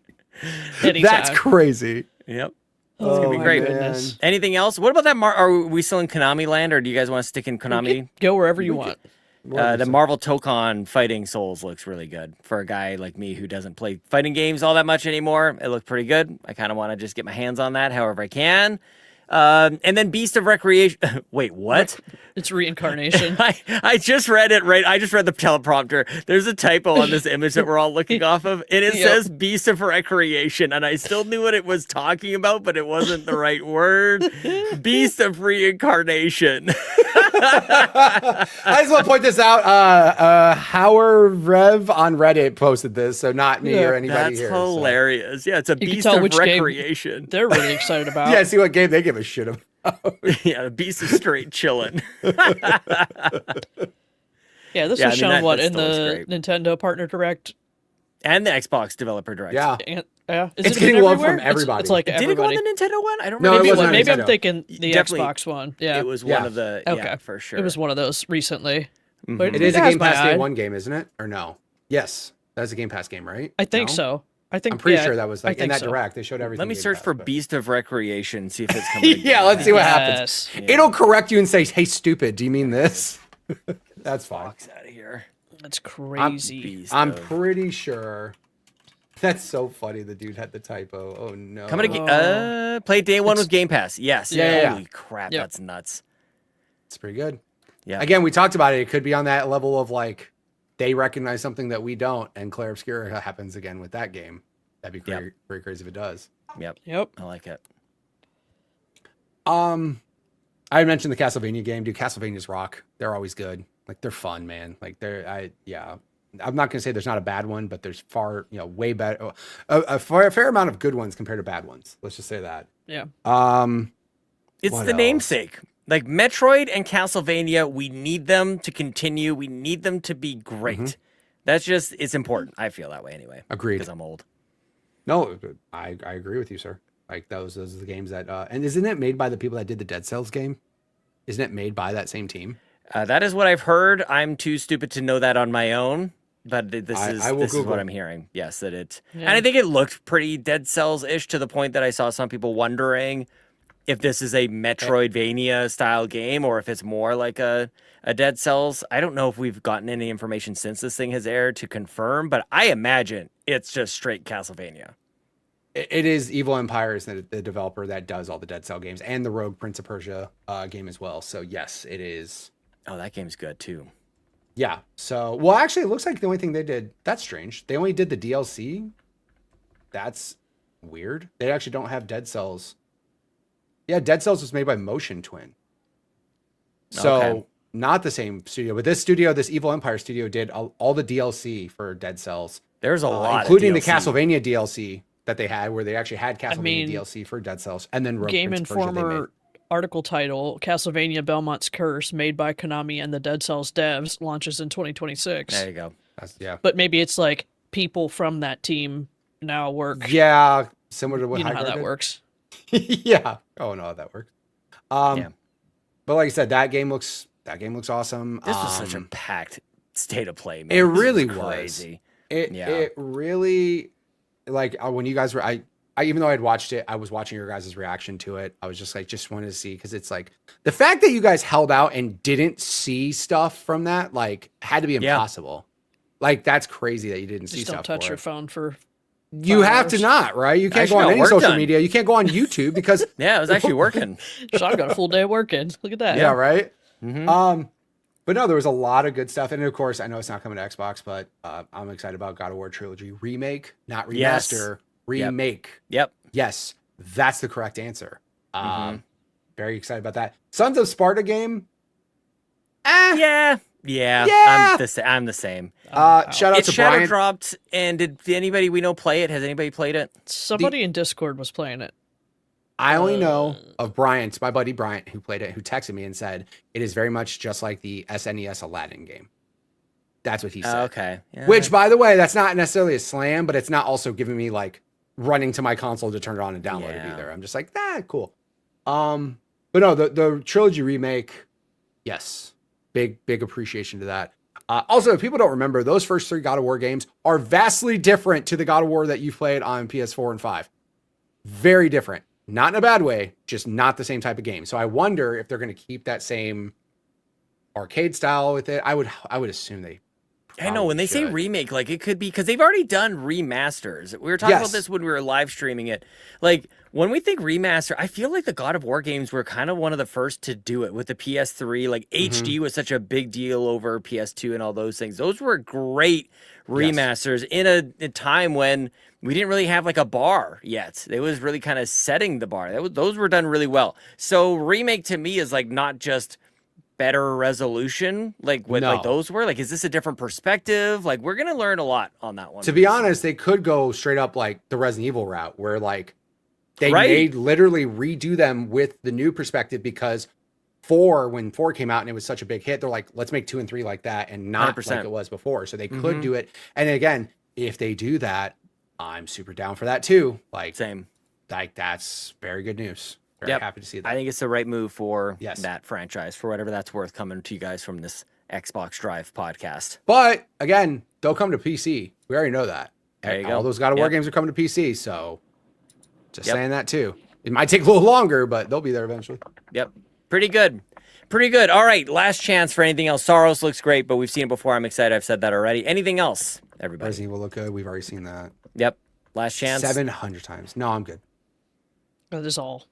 Anytime. That's crazy. Yep. Oh, It's gonna be my great. goodness. Anything else? What about that? Are we still in Konami land, or do you guys want to stick in Konami? Go wherever you want. The Marvel Tokon Fighting Souls looks really good for a guy like me who doesn't play fighting games all that much anymore. It looked pretty good. I kind of want to just get my hands on that however I can. And then Beast of Recreation. Wait, what? It's reincarnation. I just read it right. I just read the teleprompter. There's a typo on this image that we're all looking off of, and it Yep. says Beast of Recreation, and I still knew what it was talking about, but it wasn't the right word. Beast of Reincarnation. I just want to point this out. Howard Rev on Reddit posted this, so not me or anybody That's here. so. hilarious. Yeah, it's a You can Beast tell of which game Recreation. they're really excited about. Yeah, see what game they give a shit about. Yeah, the Beast of Straight Chillin'. Yeah, this Yeah, was I mean, shown that in still looks the great. Nintendo Partner Direct And the Xbox Developer Direct. Yeah. Yeah, is It's it getting in love everywhere? from everybody. It's like Did it go on everybody. the Nintendo one? I don't No, it remember. Maybe, wasn't on maybe I'm Nintendo. thinking the Definitely. Xbox one. Yeah, It was Yeah. one of the, Okay. yeah, for sure. it was one of those recently. But It is a has Game my Pass Day eye. 1 game, isn't it? Or no? Yes. That's a Game Pass game, right? I think No? so. I think I'm pretty yeah, sure that was I like in think that so. direct. They showed everything. Let me Game search Pass, for but- Beast of Recreation, see if it's coming. to Yeah, Game let's see what Yes. happens. It'll correct you and say, "Hey, stupid, do you mean this?" That's fine. Pass. Out of here. That's crazy. Beast I'm of- pretty sure. That's so funny. The dude had the typo. Oh no. Coming to play day one with Game Pass. Yes. Yeah. Holy crap, Yep. that's nuts. It's pretty good. Yeah. Again, we talked about it. It could be on that level of like they recognize something that we don't, and Claire Obscura happens again with that game. That'd be Yep. pretty crazy if it does. Yep. Yep. I like it. I mentioned the Castlevania game, dude. Castlevania's rock. They're always good. Like they're fun, man. Like I'm not gonna say there's not a bad one, but there's way better, a fair amount of good ones compared to bad ones. Let's just say that. Yeah. It's What the else? namesake. Like Metroid and Castlevania, we need them to continue. We need them to be great. That's just, it's important. I feel that way anyway. Agreed. Because I'm old. No, I agree with you, sir. Like those are the games that and isn't it made by the people that did the Dead Cells game? Isn't it made by that same team? That is what I've heard. I'm too stupid to know that on my own. But I will this is Google. what I'm hearing. Yes, that it. Yeah. And I think it looked pretty Dead Cells-ish to the point that I saw some people wondering if this is a Metroidvania style game or if it's more like a Dead Cells. I don't know if we've gotten any information since this thing has aired to confirm, but I imagine it's just straight Castlevania. It is Evil Empire is the developer that does all the Dead Cell games and the Rogue Prince of Persia game as well. So yes, it is. Oh, that game's good too. Yeah. So well, actually, it looks like the only thing they did that's strange. They only did the DLC. That's weird. They actually don't have Dead Cells. Yeah, Dead Cells was made by Motion Twin. So Okay. not the same studio, but this studio, this Evil Empire studio, did all the DLC for Dead Cells, There's a lot, including the of DLC. Castlevania DLC that they had, where they actually had Castlevania mean, DLC for Dead Cells, and then Rogue Game Prince of Persia they made. Informer article title: Castlevania Belmont's Curse, made by Konami and the Dead Cells devs, launches in 2026. There you go. Yeah, But maybe it's like people from that team now work. yeah, similar to what You know how Highguard that did. works. Yeah. Oh no, that works. Yeah. But like I said, that game looks awesome. This was such a packed state of play, man. It This really was was. crazy. Yeah. It really, like when you guys were, I even though I'd watched it, I was watching your guys' reaction to it. I was just wanted to see, because it's like the fact that you guys held out and didn't see stuff from that, like, had to be Yeah. impossible. Like, that's crazy that you didn't see Just stuff. don't touch for your it. phone for. You 5 have to hours. not, right? You can't Actually go on got any work social done. media. You can't go on YouTube because Yeah, it was actually working. Sean got a full day working. Look at that. yeah, right. Mhm. But no, there was a lot of good stuff, and of course, I know it's not coming to Xbox, but I'm excited about God of War Trilogy remake, not Yes. remaster, remake. Yep. Yes, that's the correct answer. Very excited about that. Sons of Sparta game. Yeah. Yeah. I'm the same. Shout out It's to shadow Brian. dropped, and did anybody we know play it? Has anybody played it? Somebody in Discord was playing it. I only know of Bryant, my buddy Bryant, who played it, who texted me and said it is very much just like the SNES Aladdin game. That's what he said. Okay. Yeah. Which, by the way, that's not necessarily a slam, but it's not also giving me like running to my console to turn it on and download it Yeah. either. I'm just like, cool. But no, the trilogy remake, yes, big appreciation to that. Also, if people don't remember, those first 3 God of War games are vastly different to the God of War that you played on PS4 and 5. Very different. Not in a bad way, just not the same type of game. So I wonder if they're going to keep that same arcade style with it. I would assume they. I know when they say should. remake, like it could be because they've already done remasters. We were talking about Yes. this when we were live streaming it. Like when we think remaster, I feel like the God of War games were kind of one of the first to do it with the PS3. Like HD was such a big deal over PS2 and all those things. Those were great remasters in a time when we didn't really have like a bar yet. It was really kind of setting the bar. Those were done really well. So remake to me is like not just better resolution like what like No. those were. Like, is this a different perspective? Like, we're gonna learn a lot on that one. To be honest, they could go straight up like the Resident Evil route, where like they Right. made literally redo them with the new perspective, because when 4 came out and it was such a big hit, they're like, let's make 2 and 3 like that and not 100%. like it was before. So they could do it. And again, if they do that, I'm super down for that too. Same. Like that's very good news. Very happy to see that. I think it's the right move for Yes. that franchise, for whatever that's worth, coming to you guys from this Xbox Drive podcast. But again, they'll come to PC. We already know that. There you All go. those God of War games are coming to PC. So just saying that too. It might take a little longer, but they'll be there eventually. Yep. Pretty good. Pretty good. All right. Last chance for anything else. Soros looks great, but we've seen it before. I'm excited. I've said that already. Anything else, everybody? Resident Evil look good. We've already seen that. Yep. Last chance. 700 times. No, I'm good. That is all.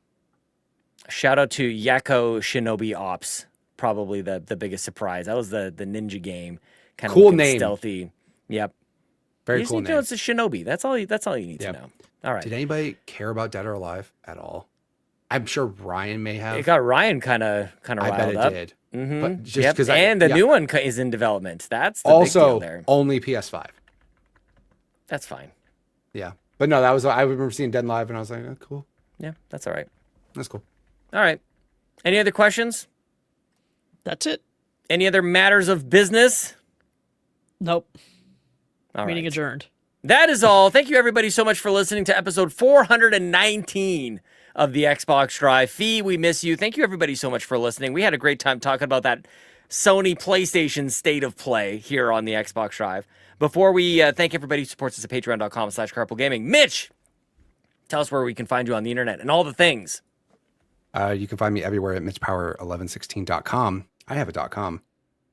Shout out to Yakko Shinobi Ops. Probably the biggest surprise. That was the ninja game. Kind of Cool name. Stealthy. Yep. Very You just cool need to name. know it's a shinobi. That's all you need to know. All right. Did anybody care about Dead or Alive at all? I'm sure Ryan may have. It got Ryan kind of I riled bet it up. did. Mm-hmm. But just because and the new one is in development. That's the big deal also there. only PS5. That's fine. Yeah, but no, that was I remember seeing Dead Live and I was like, oh, cool, Yeah, that's all right. that's cool. All right. Any other questions? That's it. Any other matters of business? Nope. All Meeting right. adjourned. That is all. Thank you, everybody, so much for listening to episode 419 of the Xbox Drive. Fee, we miss you. Thank you, everybody, so much for listening. We had a great time talking about that Sony PlayStation state of play here on the Xbox Drive. Before we thank everybody who supports us at patreon.com/carpoolgaming. Mitch, tell us where we can find you on the internet and all the things. You can find me everywhere at mitchpower1116.com. I have a .com.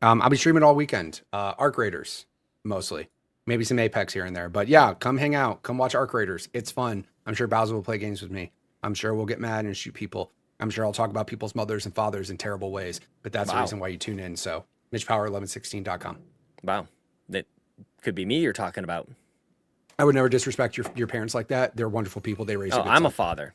I'll be streaming all weekend. Arc Raiders, mostly. Maybe some Apex here and there. But yeah, come hang out. Come watch Arc Raiders. It's fun. I'm sure Bowser will play games with me. I'm sure we'll get mad and shoot people. I'm sure I'll talk about people's mothers and fathers in terrible ways. But that's the reason why you tune in. So mitchpower1116.com. Wow. That could be me you're talking about. I would never disrespect your parents like that. They're wonderful people. They raise Oh, a good I'm a son. father.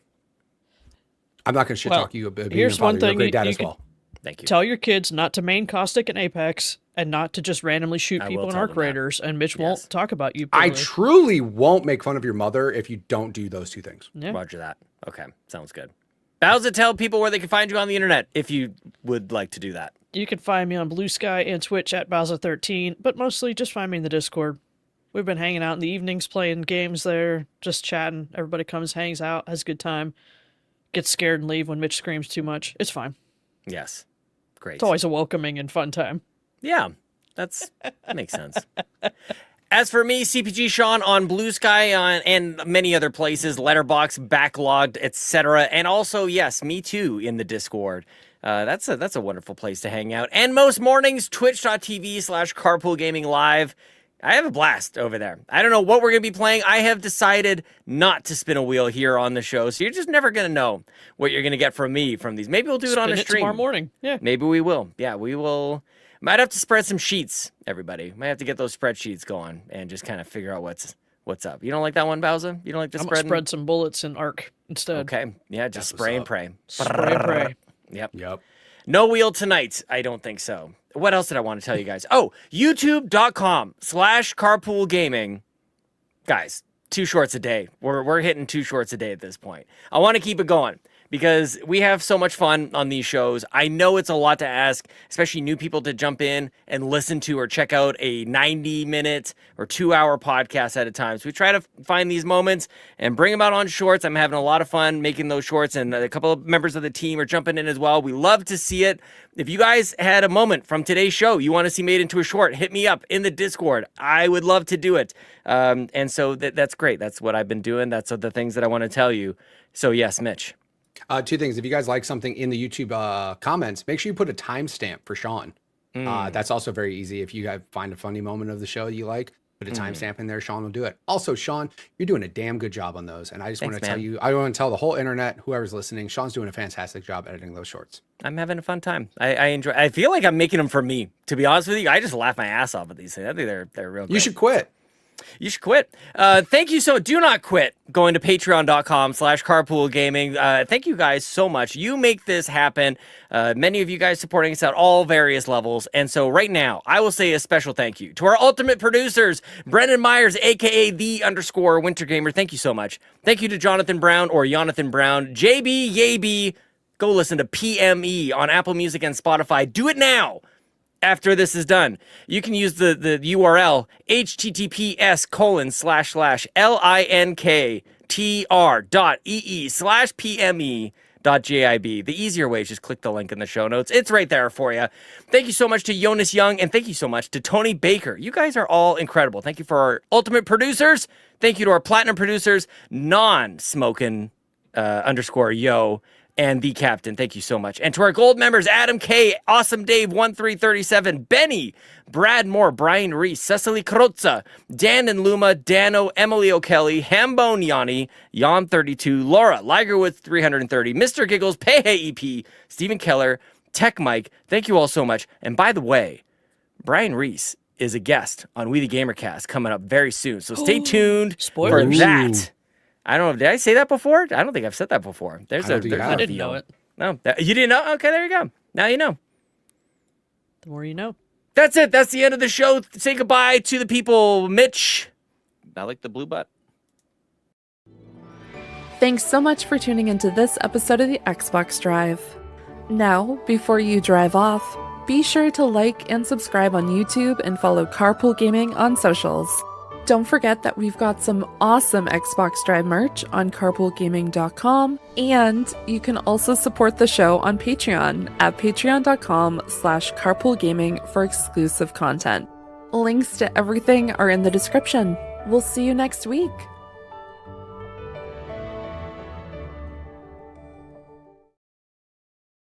I'm not going to shit talk you about being here's a father. one thing You're a great dad you as could- well. Thank you. Tell your kids not to main caustic in Apex and not to just randomly shoot I people will in tell Arc them that. Raiders, and Mitch Yes. won't talk about you. I poorly. truly won't make fun of your mother if you don't do those two things. Yeah. Roger that. Okay, sounds good. Bowser, tell people where they can find you on the internet if you would like to do that. You can find me on Blue Sky and Twitch at Bowser13, but mostly just find me in the Discord. We've been hanging out in the evenings, playing games there, just chatting. Everybody comes, hangs out, has a good time, gets scared and leave when Mitch screams too much. It's fine. Yes. Great. It's always a welcoming and fun time. Yeah, that makes sense. As for me, CPG Sean on Blue Sky and many other places, Letterbox, Backlogged, etc. And also, yes, me too in the Discord. That's a wonderful place to hang out. And most mornings, twitch.tv/carpoolgaming live. I have a blast over there. I don't know what we're going to be playing. I have decided not to spin a wheel here on the show, so you're just never going to know what you're going to get from me from these. Maybe we'll do it on a Spin it stream. tomorrow morning. Yeah. Maybe we will. Yeah, we will. Might have to spread some sheets, everybody. Might have to get those spreadsheets going and just kind of figure out what's up. You don't like that one, Bowser? You don't like the I'm going to spread? spread some bullets in Arc instead. Okay. Yeah, just That's spray and what's pray. Spray and pray. Yep. Yep. No wheel tonight. I don't think so. What else did I want to tell you guys? Oh, youtube.com/carpoolgaming. Guys, 2 shorts a day. We're hitting 2 shorts a day at this point. I want to keep it going because we have so much fun on these shows. I know it's a lot to ask, especially new people to jump in and listen to or check out a 90-minute or 2-hour podcast at a time. So we try to find these moments and bring them out on shorts. I'm having a lot of fun making those shorts, and a couple of members of the team are jumping in as well. We love to see it. If you guys had a moment from today's show you want to see made into a short, hit me up in the Discord. I would love to do it. And so that's great. That's what I've been doing. That's the things that I want to tell you. So yes, Mitch. 2 things. If you guys like something in the YouTube comments, make sure you put a timestamp for Sean. That's also very easy. If you find a funny moment of the show you like, put a timestamp in there. Sean will do it. Also, Sean, you're doing a damn good job on those. And I just want to tell you, I want to tell the whole internet, whoever's listening, Sean's doing a fantastic job editing those shorts. I'm having a fun time. I enjoy. I feel like I'm making them for me. To be honest with you, I just laugh my ass off at these things. I think they're real. You great. should quit. You should quit. Thank you so. Do not quit. Going to patreon.com/carpoolgaming. Thank you guys so much. You make this happen. Many of you guys supporting us at all various levels. And so right now, I will say a special thank you to our ultimate producers, Brendan Myers, aka _Winter Gamer. Thank you so much. Thank you to Jonathan Brown or Jonathan Brown, JB Yaby. Go listen to PME on Apple Music and Spotify. Do it now. after this is done. You can use the URL https://linktr.ee/pme.jib. The easier way is just click the link in the show notes. It's right there for you. Thank you so much to Jonas Young, and thank you so much to Tony Baker. You guys are all incredible. Thank you for our ultimate producers. Thank you to our platinum producers, non-smoking _yo, and the captain. Thank you so much. And to our gold members, Adam K, Awesome Dave 1337, Benny, Brad Moore, Brian Reese, Cecily Carrozza, Dan and Luma, Dannohh, Emily O'Kelly, Hambone Jonny, Jan 32, Laura, Ligerwood 330, Mr. Giggles, Peje EP, Stephen Keller, TechMike. Thank you all so much. And by the way, Brian Reese is a guest on We the Gamercast coming up very soon. So stay tuned for Spoilers. that. I don't know. Did I say that before? I don't think I've said that before. I didn't know it. No, you didn't know? Okay, there you go. Now you know. The more you know. That's it. That's the end of the show. Say goodbye to the people. Mitch. I like the blue butt. Thanks so much for tuning into this episode of the Xbox Drive. Now, before you drive off, be sure to like and subscribe on YouTube and follow Carpool Gaming on socials. Don't forget that we've got some awesome Xbox Drive merch on carpoolgaming.com, and you can also support the show on Patreon at patreon.com/carpoolgaming for exclusive content. Links to everything are in the description. We'll see you next week.